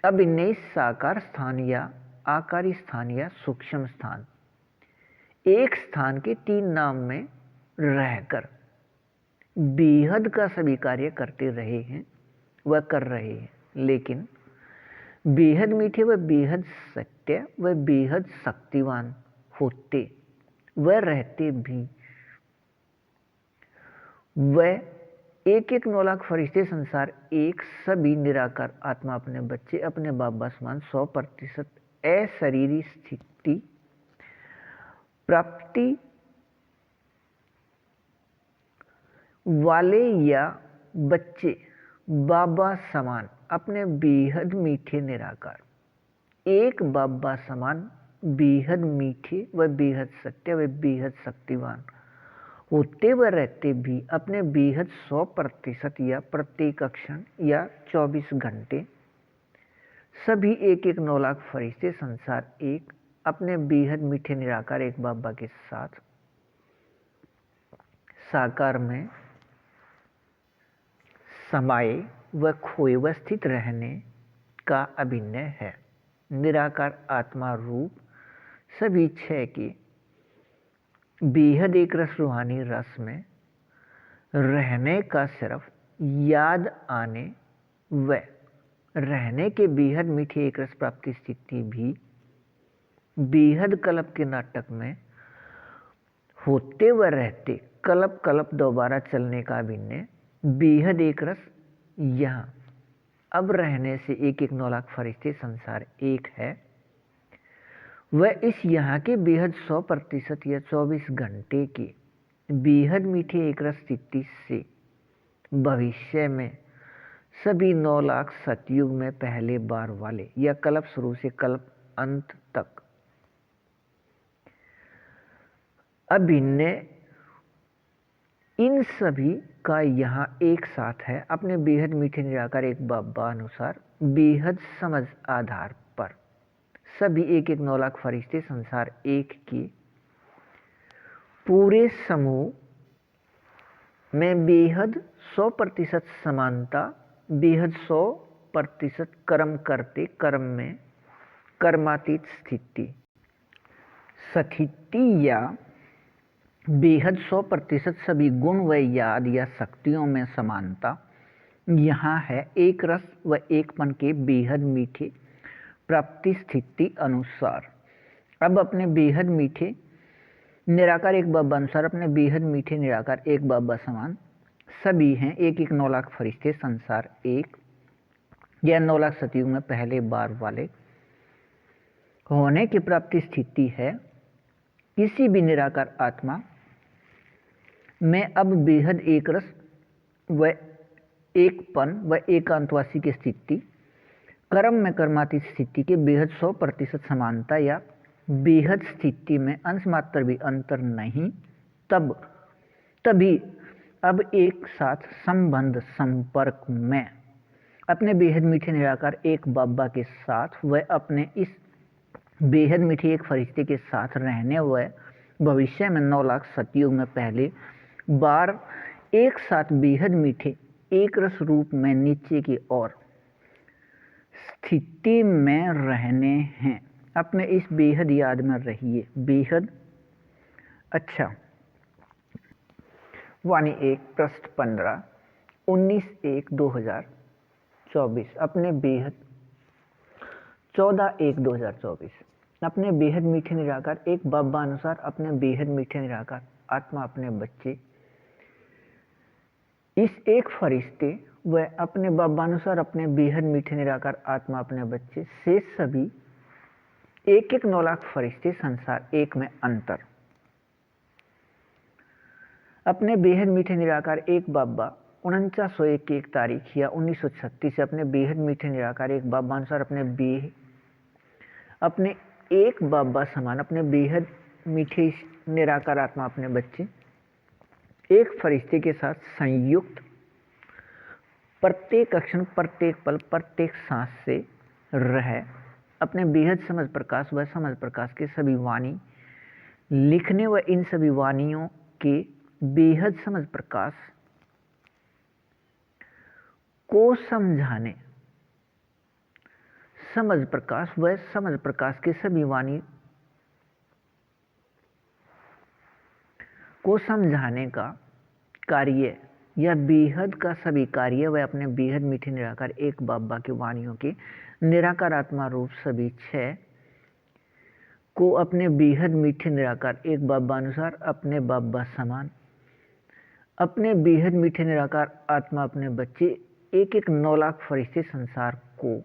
अभिनय साकार स्थान या आकारी स्थान या सूक्ष्म स्थान एक स्थान के 3 नाम में रहकर बेहद का सभी कार्य करते रहे हैं व कर रहे हैं, लेकिन बेहद मीठे व बेहद सत्य व बेहद शक्तिवान होते व रहते भी व 1-1 9 लाख फरिश्ते संसार एक सभी निराकार आत्मा अपने बच्चे अपने बाबा समान 100% अशरीरी स्थिति प्राप्ति वाले या बच्चे बाबा समान अपने बेहद मीठे निराकार एक बाबा समान बेहद मीठे व बेहद सत्य व बेहद शक्तिवान होते व रहते भी अपने बेहद 100% या प्रत्येक क्षण या 24 घंटे सभी 1-1 9 लाख फरिश्ते संसार एक अपने बेहद मीठे निराकार एक बाबा के साथ साकार में समाये व खोए व स्थित रहने का अभिनय है। निराकार आत्मा रूप सभी 6 के बेहद एक रस रूहानी रस में रहने का सिर्फ याद आने व रहने के बेहद मीठे एक रस प्राप्ति स्थिति भी बेहद कल्प के नाटक में होते व रहते कल्प कल्प दोबारा चलने का अभिनय बेहद एक रस यहाँ अब रहने से 1-1 9 लाख फरिश्ते संसार एक है वह इस यहाँ के बेहद 100% या 24 घंटे के बेहद मीठे एक रस स्थिति से भविष्य में सभी 9 लाख सतयुग में पहले बार वाले या कल्प शुरू से कल्प अंत तक अभिनय इन सभी का यहाँ एक साथ है अपने बेहद मीठे निराकार एक बाबा अनुसार बेहद समझ आधार पर सभी 1-1 9 लाख फरिश्ते संसार एक के पूरे समूह में बेहद 100% समानता बेहद 100% कर्म करते कर्म में कर्मातीत स्थिति या बेहद 100% सभी गुण व याद या शक्तियों में समानता यहाँ है एक रस व एकपन के बेहद मीठे प्राप्ति स्थिति अनुसार। अब अपने बेहद मीठे निराकार एक बाबा अनुसार अपने बेहद मीठे निराकार एक बाबा समान सभी हैं 1-1 9 लाख फरिश्ते संसार एक या 9 लाख सतयुग में पहले बार वाले होने की प्राप्ति स्थिति है। किसी भी निराकार आत्मा में अब बेहद एक रस व एकपन व एकांतवासी की स्थिति कर्म में कर्मातीत स्थिति के बेहद 100% समानता या बेहद स्थिति में अंश मात्र भी अंतर नहीं तभी अब एक साथ संबंध संपर्क में अपने बेहद मीठे निराकार एक बाबा के साथ व अपने इस बेहद मीठे एक फरिश्ते के साथ रहने व भविष्य में 9 लाख सतयुग में पहले बार एक साथ बेहद मीठे एक रस रूप में नीचे की ओर स्थिति में रहने हैं। अपने इस बेहद याद में रहिए बेहद अच्छा वाणी 1 पृष्ठ 15 19/1/2024 अपने बेहद 14/1/2024 अपने बेहद मीठे निराकार एक बाबा अनुसार अपने बेहद मीठे निराकार आत्मा अपने बच्चे इस एक फरिश्ते व अपने बाबानुसार अपने बेहद मीठे निराकार आत्मा अपने बच्चे से सभी 1-1 9 लाख फरिश्ते संसार एक में अंतर अपने बेहद मीठे निराकार एक बाबा 4901 की एक तारीख या 1936 से अपने बेहद मीठे निराकार एक बाबा अनुसार अपने एक बाबा समान अपने बेहद मीठे निराकार आत्मा अपने बच्चे एक फरिश्ते के साथ संयुक्त प्रत्येक क्षण प्रत्येक पल प्रत्येक सांस से रह अपने बेहद समझ प्रकाश व समझ प्रकाश के सभी वाणी लिखने व इन सभी वाणियों के बेहद समझ प्रकाश को समझाने समझ प्रकाश व समझ प्रकाश के सभी वाणी को समझाने का कार्य या बेहद का सभी कार्य व अपने बेहद मीठे निराकार एक बाबा की वाणियों के निराकार आत्मा रूप सभी 6 को अपने बेहद मीठे निराकार एक बाबा अनुसार अपने बाबा समान अपने बेहद मीठे निराकार आत्मा अपने बच्चे 1-1 9 लाख फरिश्ते संसार को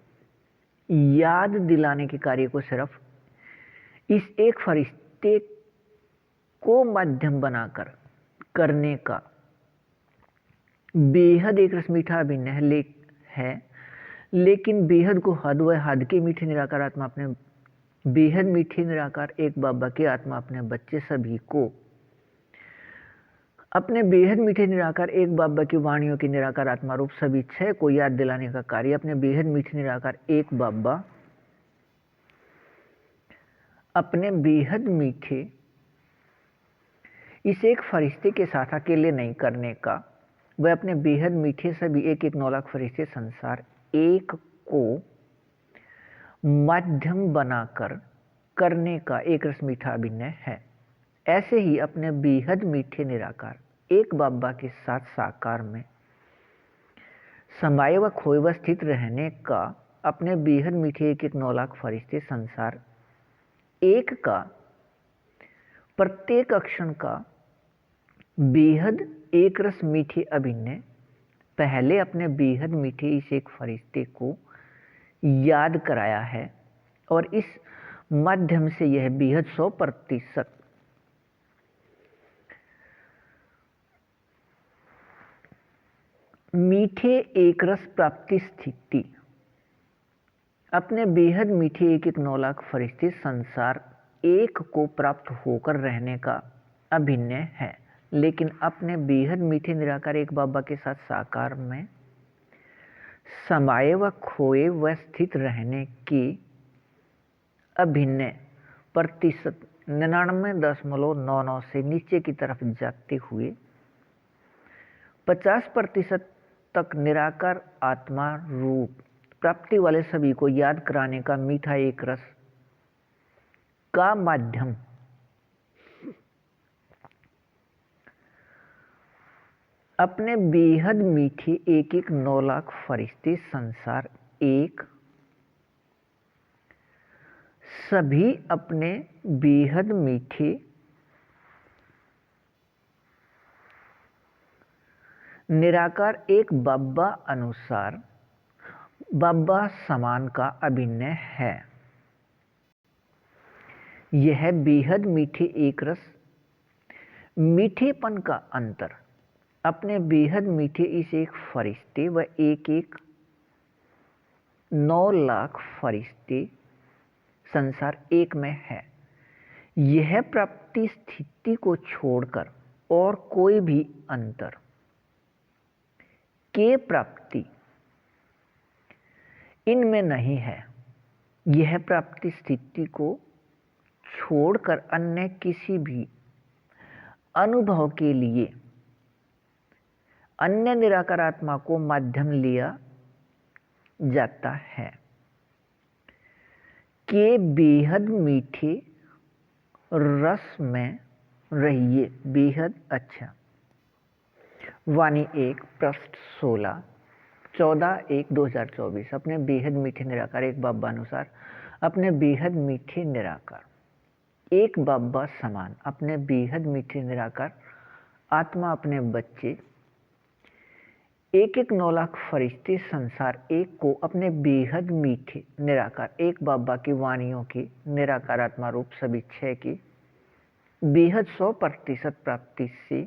याद दिलाने के कार्य को सिर्फ इस एक फरिश्ते को माध्यम बनाकर करने का बेहद एक रस मीठा अभिन्न है लेकिन बेहद को हद व हद के मीठे निराकार आत्मा अपने बेहद मीठे निराकार एक बाबा के आत्मा अपने बच्चे सभी को अपने बेहद मीठे निराकार एक बाबा की वाणियों की निराकार आत्मा रूप सभी 6 को याद दिलाने का कार्य अपने बेहद मीठे निराकार एक बाबा अपने बेहद मीठे इस एक फरिश्ते के साथ अकेले नहीं करने का वह अपने बेहद मीठे सभी 1-1 9 लाख फरिश्ते संसार एक को माध्यम बनाकर करने का एक रस मीठा अभिनय है। ऐसे ही अपने बेहद मीठे निराकार एक बाबा के साथ साकार में समाये व खोए व स्थित रहने का अपने बेहद मीठे 1-1 9 लाख फरिश्ते संसार एक का प्रत्येक अक्षण का बेहद एक रस मीठे अभिनय पहले अपने बेहद मीठे इस एक फरिश्ते को याद कराया है और इस माध्यम से यह बेहद 100% मीठे एक रस प्राप्ति स्थिति अपने बेहद मीठे 1-1 9 लाख फरिश्ते संसार एक को प्राप्त होकर रहने का अभिनय है लेकिन अपने बेहद मीठे निराकार एक बाबा के साथ साकार में समाये व खोए व स्थित रहने की अभिनय प्रतिशत 99.99 से नीचे की तरफ जाते हुए 50% तक निराकार आत्मा रूप प्राप्ति वाले सभी को याद कराने का मीठा एक रस का माध्यम अपने बेहद मीठे 1-1 9 लाख फरिश्ते संसार एक सभी अपने बेहद मीठे निराकार एक बाबा अनुसार बाबा समान का अभिनय है। यह बेहद मीठे एक रस मीठेपन का अंतर अपने बेहद मीठे इस एक फरिश्ते व 1-1 9 लाख फरिश्ते संसार एक में है। यह प्राप्ति स्थिति को छोड़कर और कोई भी अंतर के प्राप्ति इनमें नहीं है। यह प्राप्ति स्थिति को छोड़कर अन्य किसी भी अनुभव के लिए अन्य निराकार आत्मा को माध्यम लिया जाता है के बेहद मीठे रस में रहिए बेहद अच्छा वाणी 1 पृष्ठ 16 14/1/2024। अपने बेहद मीठे निराकार एक बाबा अनुसार अपने बेहद मीठे निराकार एक बाबा समान अपने बेहद मीठे निराकार आत्मा अपने बच्चे एक एक 9 लाख फरिश्ते संसार एक को अपने बेहद मीठे निराकार एक बाबा की वाणियों की निराकार आत्मा रूप सभी 6 की बेहद 100% प्राप्ति से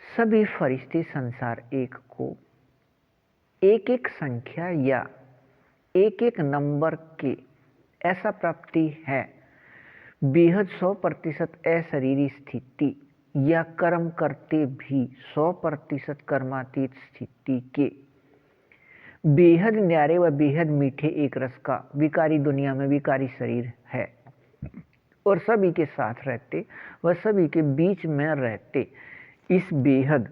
सभी फरिश्ते संसार एक को एक एक संख्या या एक एक नंबर के ऐसा प्राप्ति है बेहद 100% अशरीरी स्थिति या कर्म करते भी 100% कर्मातीत स्थिति के बेहद न्यारे व बेहद मीठे एक रस का विकारी दुनिया में विकारी शरीर है और सभी के साथ रहते व सभी के बीच में रहते इस बेहद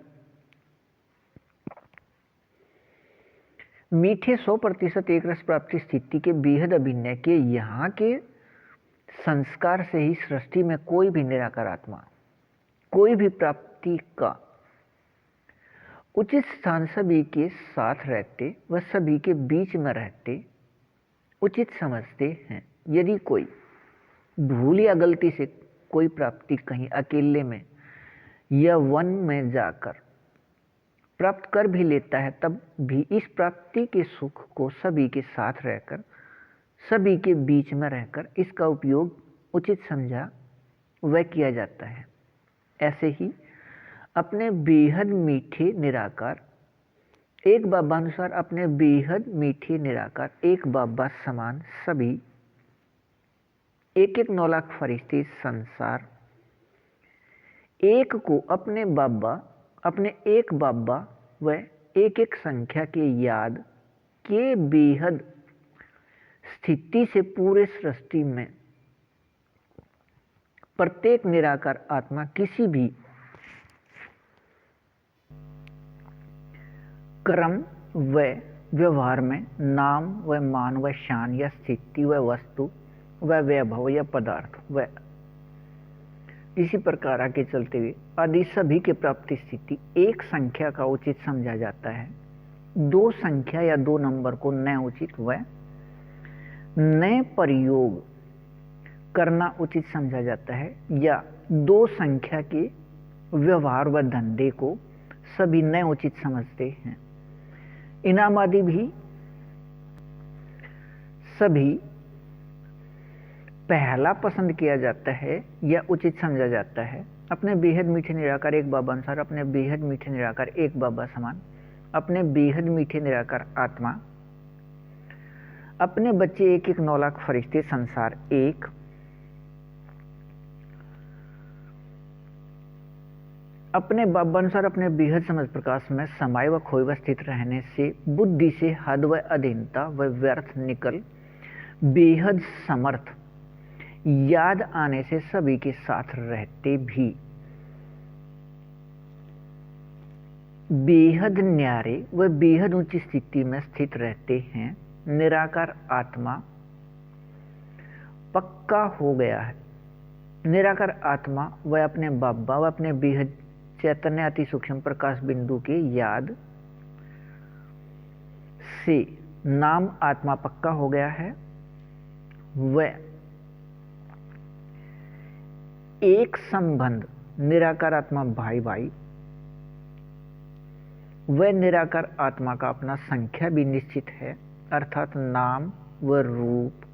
मीठे 100% एक रस प्राप्ति स्थिति के बेहद अभिनय के यहाँ के संस्कार से ही सृष्टि में कोई भी निराकार आत्मा कोई भी प्राप्ति का उचित स्थान सभी के साथ रहते व सभी के बीच में रहते उचित समझते हैं। यदि कोई भूल या गलती से कोई प्राप्ति कहीं अकेले में या वन में जाकर प्राप्त कर भी लेता है तब भी इस प्राप्ति के सुख को सभी के साथ रहकर सभी के बीच में रहकर इसका उपयोग उचित समझा वह किया जाता है। ऐसे ही अपने बेहद मीठे निराकार एक बाबा अनुसार अपने बेहद मीठे निराकार एक बाबा समान सभी एक एक 9 लाख फरिश्ते संसार एक को अपने एक बाबा व एक एक संख्या के याद के बेहद स्थिति से पूरे सृष्टि में प्रत्येक निराकार आत्मा किसी भी कर्म व व्यवहार में नाम व मान व शान या स्थिति व वस्तु व वैभव या पदार्थ व इसी प्रकार आगे चलते हुए आदि सभी के प्राप्ति स्थिति एक संख्या का उचित समझा जाता है। 2 संख्या या 2 नंबर को न उचित व न प्रयोग करना उचित समझा जाता है या 2 संख्या के व्यवहार व धंधे को सभी न उचित समझते हैं। इनाम आदि भी सभी पहला पसंद किया जाता है या उचित समझा जाता है। अपने बेहद मीठे निराकार एक बाबा अनुसार अपने बेहद मीठे निराकार एक बाबा समान अपने बेहद मीठे निराकार आत्मा अपने बच्चे एक एक 9 लाख फरिश्ते संसार एक अपने बाबा अनुसार अपने बेहद समझ प्रकाश में समाये व खोए व स्थित रहने से बुद्धि से हद व अधीनता व व्यर्थ निकल बेहद समर्थ याद आने से सभी के साथ रहते भी बेहद न्यारे व बेहद ऊंची स्थिति में स्थित रहते हैं। निराकार आत्मा पक्का हो गया है। निराकार आत्मा व अपने बाबा व अपने बेहद चैतन्य अति सूक्ष्म प्रकाश बिंदु के याद से नाम आत्मा पक्का हो गया है। वह एक संबंध निराकार आत्मा भाई भाई वह निराकार आत्मा का अपना संख्या भी निश्चित है, अर्थात नाम व रूप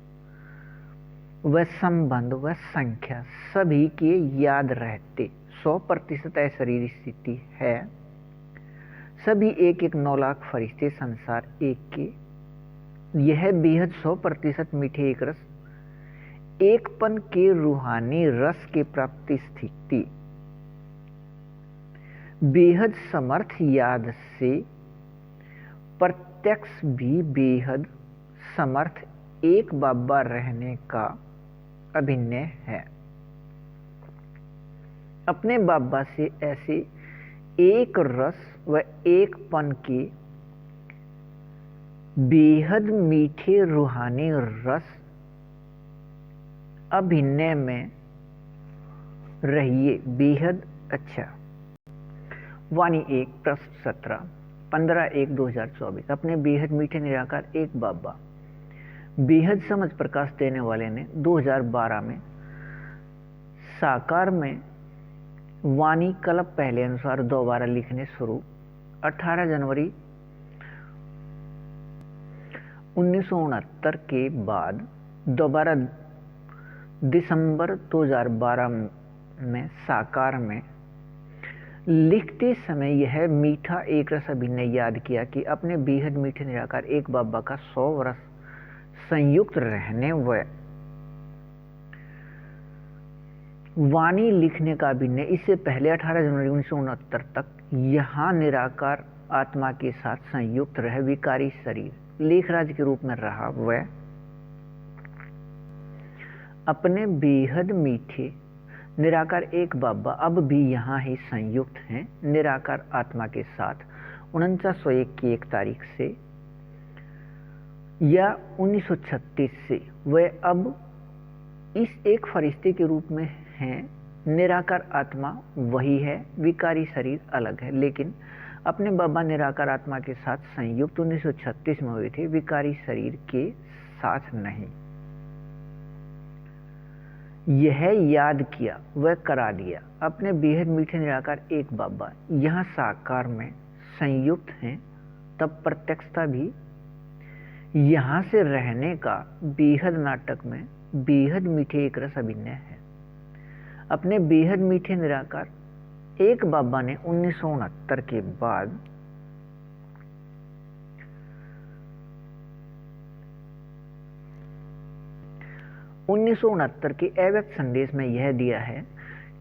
व संबंध व संख्या सभी के याद रहते 100% अशरीरी स्थिति है। सभी एक एक 9 लाख फरिश्ते संसार एक के यह बेहद 100% मीठे एक रस एकपन के रूहानी रस के प्राप्ति स्थिति बेहद समर्थ याद से प्रत्यक्ष भी बेहद समर्थ एक बाबा रहने का अभिनय है। अपने बाबा से ऐसे एक रस व एकपन के बेहद मीठे रूहानी रस अभिनय में रहिए बेहद अच्छा। वाणी 1 पृष्ठ 17 15/1/2024। अपने बेहद मीठे निराकार एक बाबा बेहद समझ प्रकाश देने वाले ने 2012 में साकार में वाणी कल्प पहले अनुसार दोबारा लिखने शुरू। 18 जनवरी 1969 के बाद दोबारा दिसंबर 2012 में साकार में लिखते समय यह मीठा एक रस अभिनय याद किया कि अपने बेहद मीठे निराकार एक बाबा का 100 वर्ष संयुक्त रहने व वाणी लिखने का अभिनय इससे पहले 18 जनवरी 1969 तक यहाँ निराकार आत्मा के साथ संयुक्त रह विकारी शरीर लेखराज के रूप में रहा व अपने बेहद मीठे निराकार एक बाबा अब भी यहाँ ही संयुक्त हैं निराकार आत्मा के साथ 4901 की एक तारीख से या 1936 से। वह अब इस एक फरिश्ते के रूप में हैं। निराकार आत्मा वही है, विकारी शरीर अलग है, लेकिन अपने बाबा निराकार आत्मा के साथ संयुक्त 1936 में हुए थे, विकारी शरीर के साथ नहीं। यह याद किया वह करा दिया। अपने बेहद मीठे निराकार एक बाबा यहाँ साकार में संयुक्त हैं, तब प्रत्यक्षता भी यहाँ से रहने का बेहद नाटक में बेहद मीठे एक रस अभिनय है। अपने बेहद मीठे निराकार एक बाबा ने 1969 के बाद के अव्यक्त संदेश में यह दिया है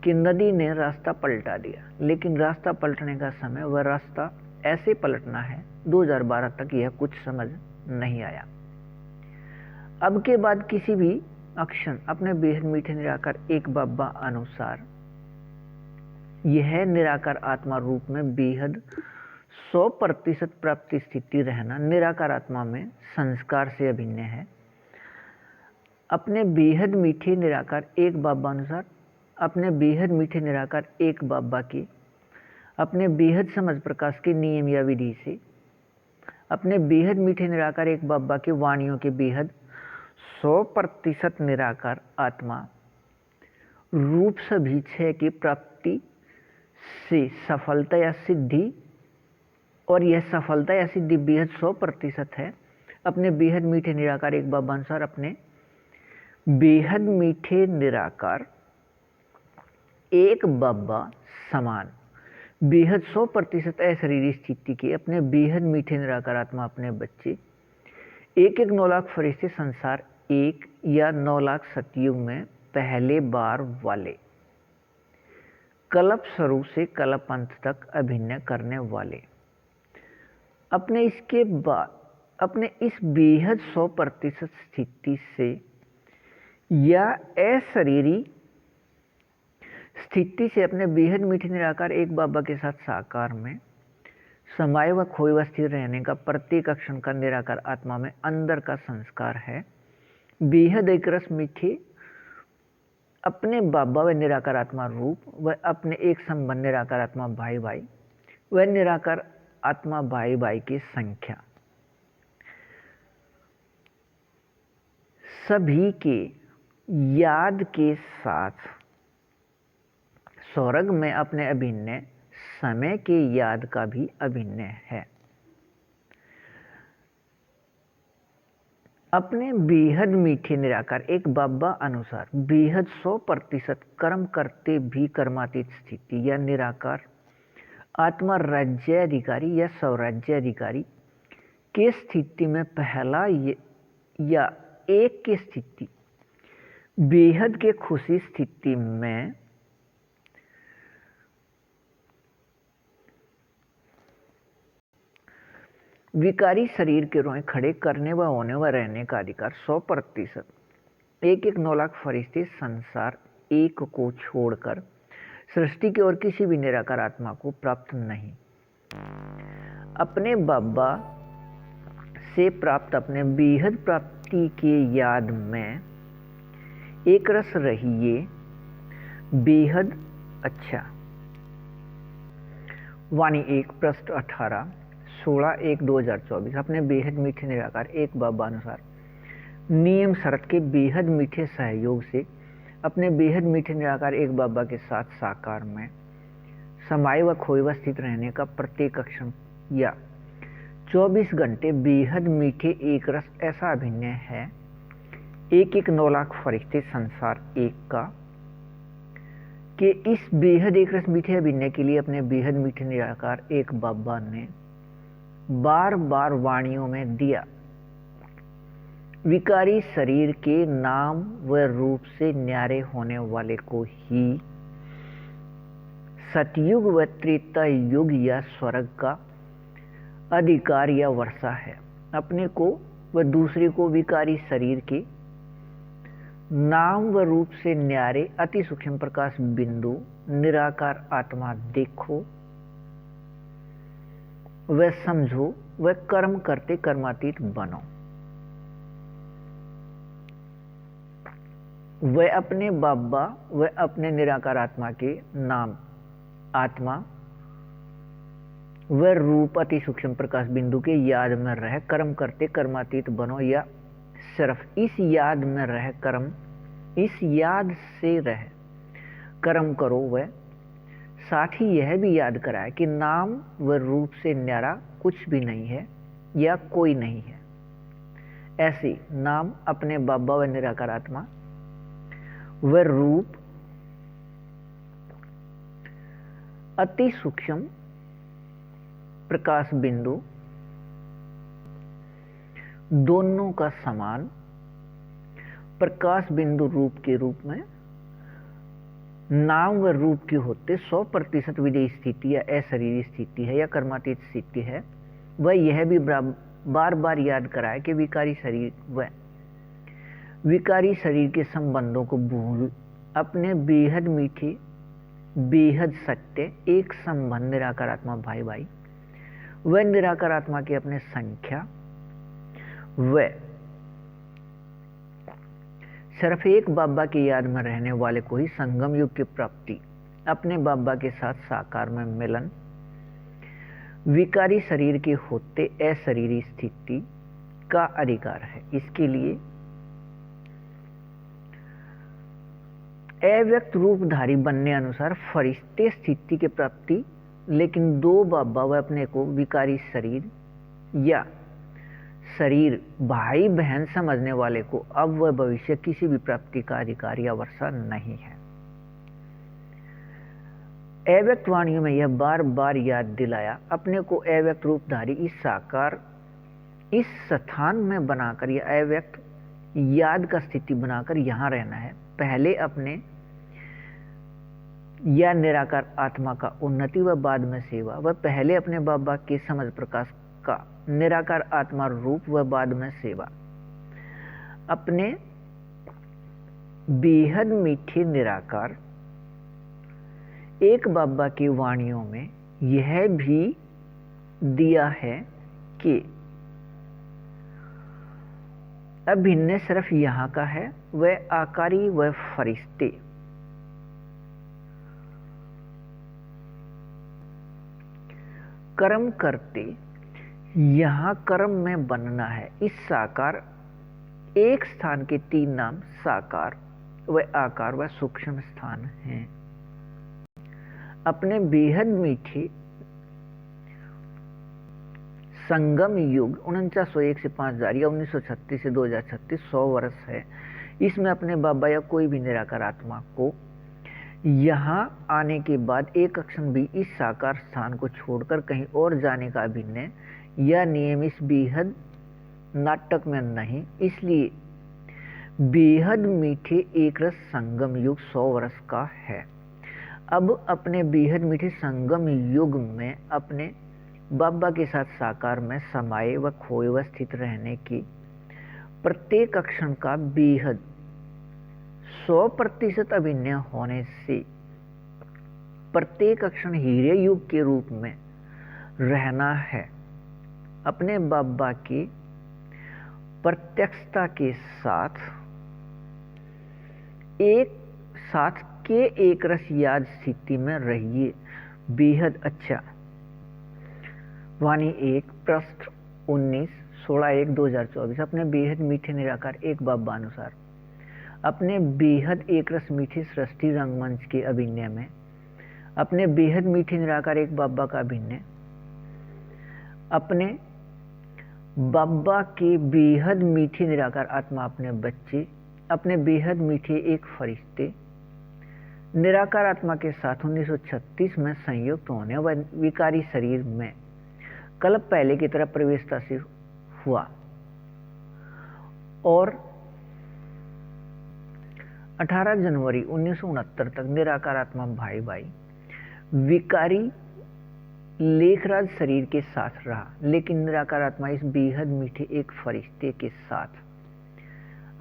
कि नदी ने रास्ता पलटा दिया, लेकिन रास्ता पलटने का समय वह रास्ता ऐसे पलटना है 2012 तक यह कुछ समझ नहीं आया। अब के बाद किसी भी अक्षण अपने बेहद मीठे निराकार एक बाबा अनुसार यह निराकार आत्मा रूप में बेहद 100% प्राप्ति स्थिति रहना निराकार आत्मा में संस्कार से अभिन्न है। अपने बेहद मीठे निराकार एक बाबा अनुसार अपने बेहद मीठे निराकार एक बाबा की अपने बेहद समझ प्रकाश के नियम या विधि से अपने बेहद मीठे निराकार एक बाबा के वाणियों के बेहद 100% निराकार आत्मा रूप सभी छह की प्राप्ति से सफलता या सिद्धि, और यह सफलता या सिद्धि बेहद 100% है। अपने बेहद मीठे निराकार एक बाबा अनुसार अपने बेहद मीठे निराकार एक बाबा समान बेहद 100% अशरीरी स्थिति के अपने बेहद मीठे निराकार आत्मा अपने बच्चे एक 9 लाख फरिश्ते संसार एक या 9 लाख सतयुग में पहले बार वाले कल्प शुरू से कल्प अंत तक अभिनय करने वाले अपने इसके बाद अपने इस बेहद 100% स्थिति से या अशरीरी स्थिति से अपने बेहद मीठे निराकार एक बाबा के साथ साकार में समाये व खोए व स्थिर रहने का प्रत्येक क्षण का निराकार आत्मा में अंदर का संस्कार है। बेहद एक रस मीठे अपने बाबा व निराकार आत्मा रूप व अपने एक संबंध निराकार आत्मा भाई भाई व निराकार आत्मा भाई भाई की संख्या सभी के याद के साथ स्वर्ग में अपने अभिन्न समय के याद का भी अभिन्न है। अपने बेहद मीठे निराकार एक बाबा अनुसार बेहद 100% कर्म करते भी कर्मातीत स्थिति या निराकार आत्मा राज्याधिकारी या स्वराज्याधिकारी के स्थिति में पहला या एक की स्थिति बेहद के खुशी स्थिति में विकारी शरीर के रोए खड़े करने व होने व रहने का अधिकार 100% एक 9 लाख फरिश्ते संसार एक को छोड़कर सृष्टि की और किसी भी निराकार आत्मा को प्राप्त नहीं। अपने बाबा से प्राप्त अपने बेहद प्राप्ति के याद में एक रस रहिए बेहद अच्छा। वाणी 1 पृष्ठ 18 16/1/2024। अपने बेहद मीठे निराकार एक बाबा अनुसार नियम शरत के बेहद मीठे सहयोग से अपने बेहद मीठे निराकार एक बाबा के साथ साकार में समाये व खोए व स्थित रहने का प्रत्येक क्षण या 24 घंटे बेहद मीठे एक रस ऐसा अभिनय है, एक 9 लाख फरिश्ते संसार एक का, कि इस बेहद एक रस मीठे अभिनय के लिए अपने बेहद मीठे निराकार एक बाबा ने बार बार वाणियों में दिया विकारी शरीर के नाम व रूप से न्यारे होने वाले को ही सतयुग व त्रेता युग या स्वर्ग का अधिकार या वर्षा है। अपने को व दूसरे को विकारी शरीर के नाम व रूप से न्यारे अति सूक्ष्म प्रकाश बिंदु निराकार आत्मा देखो व समझो व कर्म करते कर्मातीत बनो। वह अपने बाबा व अपने निराकार आत्मा के नाम आत्मा व रूप अति सूक्ष्म प्रकाश बिंदु के याद में रह कर्म करते कर्मातीत बनो, या सिर्फ इस याद में रह कर्म, इस याद से रह कर्म करो। वह साथ ही यह भी याद कराए कि नाम व रूप से न्यारा कुछ भी नहीं है या कोई नहीं है। ऐसे नाम अपने बाबा व निराकार आत्मा व रूप अति सूक्ष्म प्रकाश बिंदु दोनों का समान प्रकाश बिंदु रूप के रूप में नाम व रूप के होते 100% विदेही स्थिति या अशरीरी स्थिति है या कर्मातीत स्थिति है। वह यह भी बार बार याद कराए कि विकारी शरीर व विकारी शरीर के संबंधों को भूल अपने बेहद मीठे बेहद सत्य एक संबंध निराकार आत्मा भाई भाई व निराकार आत्मा की अपने संख्या व सिर्फ एक बाबा की याद में रहने वाले को ही संगम युग की प्राप्ति, अपने बाबा के साथ साकार में मिलन, विकारी शरीर के होते अशरीरी स्थिति का अधिकार है। इसके लिए अव्यक्त रूपधारी बनने अनुसार फरिश्ते स्थिति की प्राप्ति, लेकिन दो बाबा व अपने को विकारी शरीर या शरीर भाई बहन समझने वाले को अब व भविष्य किसी भी प्राप्ति का अधिकार या वर्षा नहीं है। अव्यक्त वाणियों में यह बार बार याद दिलाया अपने को अव्यक्त रूपधारी इस साकार इस स्थान में बनाकर या अव्यक्त याद का स्थिति बनाकर यहाँ रहना है। पहले अपने या निराकार आत्मा का उन्नति व बाद में सेवा, व पहले अपने बाबा के समझ प्रकाश का निराकार आत्मा रूप व बाद में सेवा। अपने बेहद मीठे निराकार एक बाबा की वाणियों में यह भी दिया है कि अभिनय सिर्फ यहाँ का है। वह आकारी व फरिश्ते कर्म करते यहाँ कर्म में बनना है। इस साकार एक स्थान के 3 नाम साकार व आकार व सूक्ष्म स्थान हैं। अपने बेहद मीठे संगम युग 4901 से 5000 या 1936 से 2036 100 वर्ष है। इसमें अपने बाबा या कोई भी निराकार आत्मा को यहाँ आने के बाद एक क्षण भी इस साकार स्थान को छोड़कर कहीं और जाने का अभिनय या नियम इस बेहद नाटक में नहीं। इसलिए बेहद मीठे एक रस संगम युग 100 वर्ष का है। अब अपने बेहद मीठे संगम युग में अपने बाबा के साथ साकार में समाये व खोए व स्थित रहने की प्रत्येक क्षण का बेहद 100% अभिनय होने से प्रत्येक क्षण हीरे युग के रूप में रहना है। अपने बाबा की प्रत्यक्षता के साथ एक रस याद स्थिति में रहिए। बेहद अच्छा वाणी 1 पृष्ठ 19 16/1/2024। अपने बेहद मीठे निराकार एक बाबा अनुसार अपने बेहद एक रस मीठे सृष्टि रंगमंच के अभिनय में अपने बेहद मीठे निराकार एक बाबा का अभिनय अपने बाबा के बेहद मीठे निराकार आत्मा अपने बच्चे अपने बेहद मीठे एक फरिश्ते निराकार आत्मा के साथ 1936 में संयुक्त होने व विकारी शरीर में कल्प पहले की तरह प्रवेशता से हुआ और 18 जनवरी 1969 तक निराकार आत्मा भाई भाई विकारी लेखराज शरीर के साथ रहा, लेकिन निराकार आत्मा इस बेहद मीठे एक फरिश्ते के साथ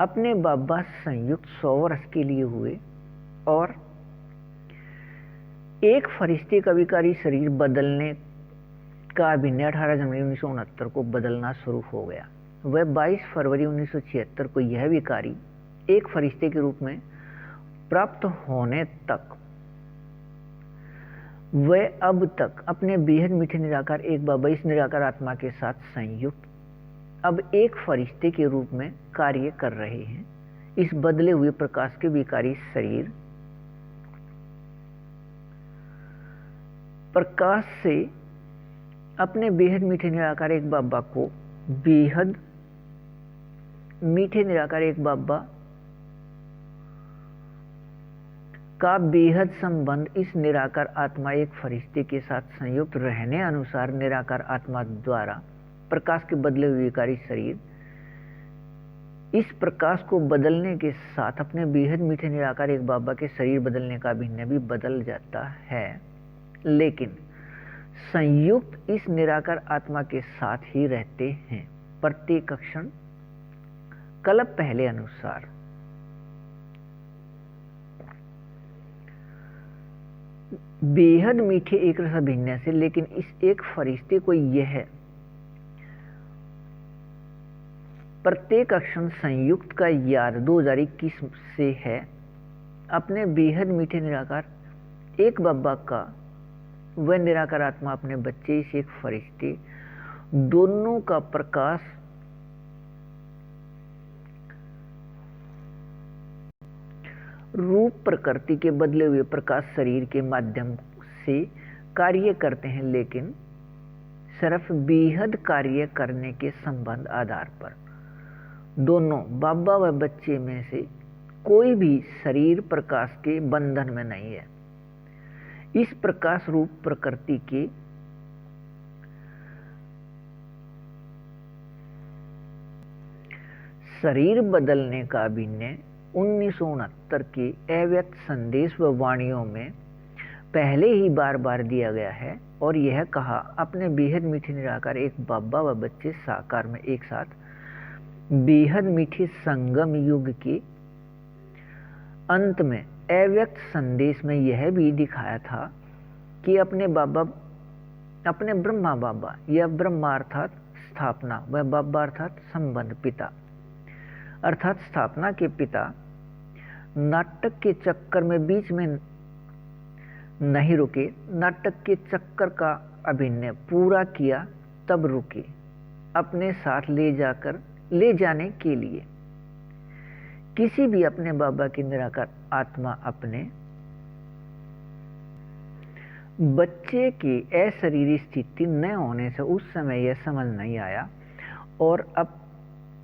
अपने बाबा संयुक्त 100 वर्ष के लिए हुए और एक फरिश्ते का विकारी शरीर बदलने का अभिनय 18 जनवरी 1969 को बदलना शुरू हो गया। वह 22 फरवरी 1976 को यह विकारी एक फरिश्ते के रूप में प्राप्त होने तक वह अब तक अपने बेहद मीठे निराकार एक बाबा इस निराकार आत्मा के साथ संयुक्त अब एक फरिश्ते के रूप में कार्य कर रहे हैं। इस बदले हुए प्रकाश के विकारी शरीर प्रकाश से अपने बेहद मीठे निराकार एक बाबा को बेहद मीठे निराकार एक बाबा का बेहद संबंध इस निराकार आत्मा एक फरिश्ते के साथ संयुक्त रहने अनुसार निराकार आत्मा द्वारा प्रकाश के बदले हुए विकारी शरीर इस प्रकाश को बदलने के साथ अपने बेहद मीठे निराकार एक बाबा के शरीर बदलने का अभिनय भी बदल जाता है, लेकिन संयुक्त इस निराकार आत्मा के साथ ही रहते हैं प्रत्येक क्षण कल्प पहले अनुसार। बेहद मीठे एक रस अभिनय से, लेकिन इस एक फरिश्ते को यह प्रत्येक क्षण संयुक्त का याद 2021 से है अपने बेहद मीठे निराकार एक बाबा का वह निराकार आत्मा अपने बच्चे इस एक फरिश्ते दोनों का प्रकाश रूप प्रकृति के बदले हुए प्रकाश शरीर के माध्यम से कार्य करते हैं, लेकिन सिर्फ बेहद कार्य करने के संबंध आधार पर दोनों बाबा व बच्चे में से कोई भी शरीर प्रकाश के बंधन में नहीं है। इस प्रकाश रूप प्रकृति के शरीर बदलने का अभिनय 1969 के अव्यक्त संदेश व वाणियों में पहले ही बार बार दिया गया है और यह कहा अपने बेहद मीठे निराकार एक बाबा व बच्चे साकार में एक साथ बेहद मीठे संगम युग के अंत में अव्यक्त संदेश में यह भी दिखाया था कि अपने ब्रह्मा बाबा या ब्रह्मा अर्थात स्थापना व बाबा अर्थात संबंध पिता अर्थात स्थापना के पिता नाटक के चक्कर में बीच में नहीं रुके, नाटक के चक्कर का अभिनय पूरा किया तब रुके अपने साथ ले जाने के लिए। किसी भी अपने बाबा की निराकार आत्मा अपने बच्चे की अशरीरी स्थिति न होने से उस समय यह समझ नहीं आया और अब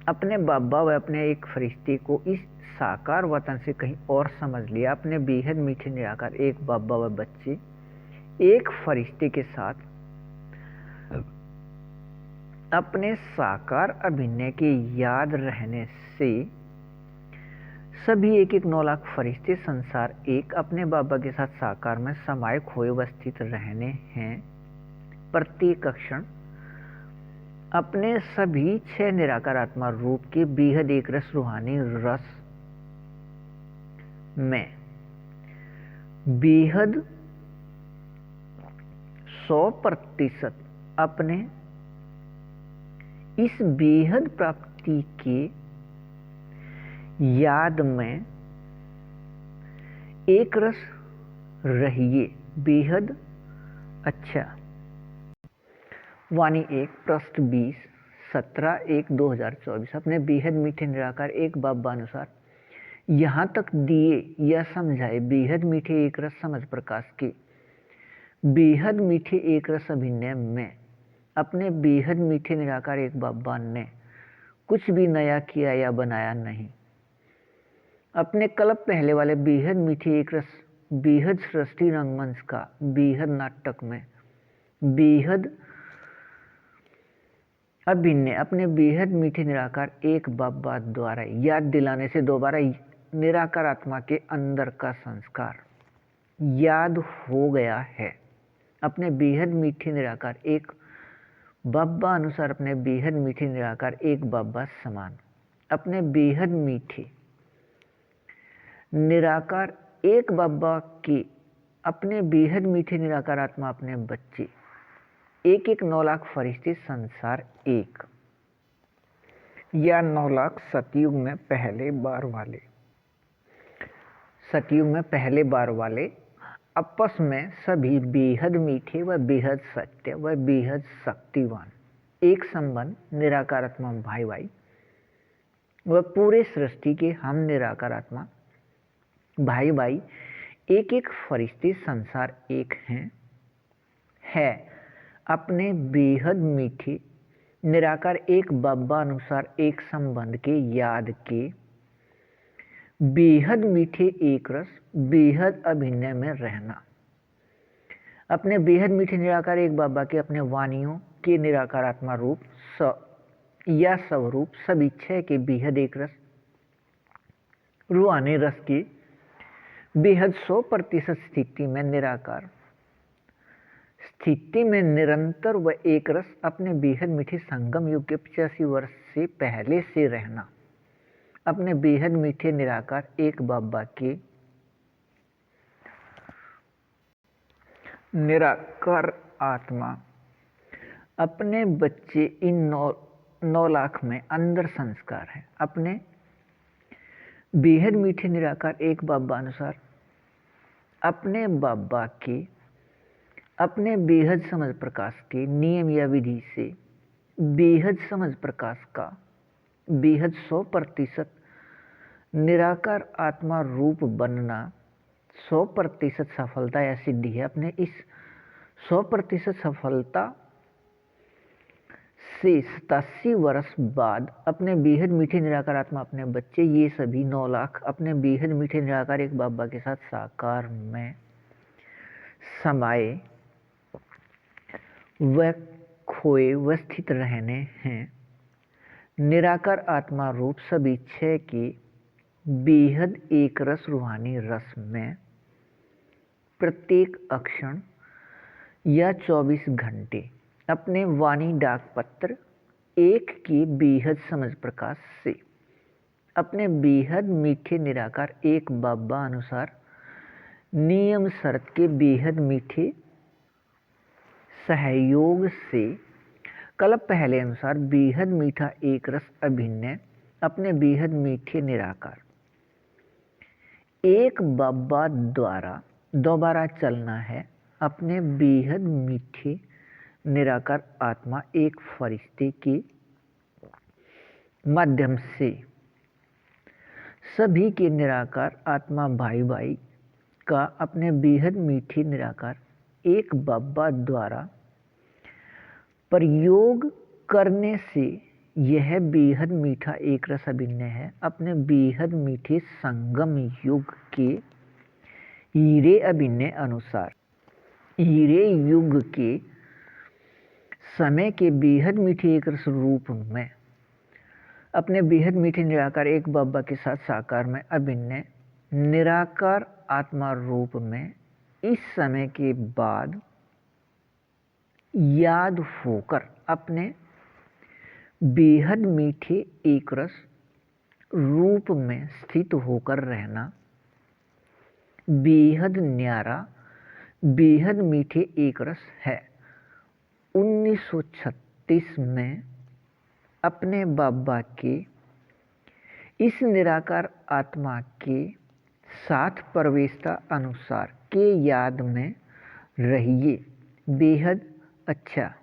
अपने बाबा व अपने एक फरिश्ते को इस साकार वतन से कहीं और समझ लिया। अपने बेहद मीठे निराकार एक बाबा व बच्चे एक फरिश्ते के साथ अपने साकार अभिनय के याद रहने से सभी एक 9 लाख फरिश्ते संसार एक अपने बाबा के साथ साकार में समाये खोए अवस्थित रहने हैं। प्रत्येक क्षण अपने सभी 6 निराकार आत्मा रूप के बेहद एक रस रूहानी रस में बेहद 100% अपने इस बेहद प्राप्ति के याद में एक रस रहिए। बेहद अच्छा। वाणी 1 पृष्ठ 20 17/1/2024 अपने बेहद मीठे निराकार एक बाबा अनुसार यहाँ तक दिए या समझाए बेहद मीठे एक रस समझ प्रकाश के बेहद मीठे एक रस अभिनय में अपने बेहद मीठे निराकार एक बाबा ने कुछ भी नया किया या बनाया नहीं। अपने कल्प पहले वाले बेहद मीठे एक रस बेहद सृष्टि रंगमंच का बेहद नाटक में बेहद अभिनय अपने बेहद मीठे निराकार एक बाबा द्वारा याद दिलाने से दोबारा निराकार आत्मा के अंदर का संस्कार याद हो गया है। अपने बेहद मीठे निराकार एक बाबा अनुसार अपने बेहद मीठे निराकार एक बाबा समान अपने बेहद मीठे निराकार एक बाबा के अपने बेहद मीठे निराकार आत्मा अपने बच्चे एक 9 लाख फरिश्ते संसार एक या 9 लाख सतयुग में पहले बार वाले आपस में सभी बेहद मीठे व बेहद सत्य व बेहद शक्तिवान एक संबंध निराकार आत्मा भाई भाई व पूरे सृष्टि के हम निराकार आत्मा भाई भाई एक फरिश्ते संसार एक है अपने बेहद मीठे निराकार एक बाबा अनुसार एक संबंध के याद के बेहद मीठे एक रस बेहद अभिनय में रहना। अपने बेहद मीठे निराकार एक बाबा के अपने वाणियों के निराकार आत्मा रूप या स्वरूप सभी छह के बेहद एक रस रूहानी रस की बेहद 100% स्थिति में निराकार स्थिति में निरंतर व एक रस अपने बेहद मीठे संगम युग के 85 वर्ष से पहले से रहना। अपने बेहद मीठे निराकार एक बाबा के निराकार आत्मा अपने बच्चे इन 9 लाख में अंदर संस्कार है। अपने बेहद मीठे निराकार एक बाबा अनुसार अपने बाबा के अपने बेहद समझ प्रकाश के नियम या विधि से बेहद समझ प्रकाश का बेहद 100% निराकार आत्मा रूप बनना 100% सफलता या सिद्धि है। अपने इस 100% सफलता से 87 वर्ष बाद अपने बेहद मीठे निराकार आत्मा अपने बच्चे ये सभी 9 लाख अपने बेहद मीठे निराकार एक बाबा के साथ साकार में समाये व खोए व स्थित रहने हैं। निराकार आत्मा रूप सभी छह के बेहद एक रस रूहानी रस में प्रत्येक अक्षण या 24 घंटे अपने वाणी डाक पत्र एक के बेहद समझ प्रकाश से अपने बेहद मीठे निराकार एक बाबा अनुसार नियम शर्त के बेहद मीठे सहयोग से कल्प पहले अनुसार बेहद मीठा एक रस अभिनय अपने बेहद मीठे निराकार एक बाबा द्वारा दोबारा चलना है। अपने बेहद मीठे निराकार आत्मा एक फरिश्ते के माध्यम से सभी के निराकार आत्मा भाई भाई का अपने बेहद मीठे निराकार एक बाबा द्वारा प्रयोग करने से यह बेहद मीठा एक रस अभिनय है। अपने बेहद मीठे संगम युग के हीरे अभिनय अनुसार हीरे युग के समय के बेहद मीठे एक रस रूप में अपने बेहद मीठे निराकार एक बाबा के साथ साकार में अभिनय निराकार आत्मा रूप में इस समय के बाद याद होकर अपने बेहद मीठे एक रस रूप में स्थित होकर रहना। बेहद न्यारा बेहद मीठे एक रस है। 1936 में अपने बाबा के इस निराकार आत्मा के साथ प्रवेशता अनुसार के याद में रहिए। बेहद अच्छा।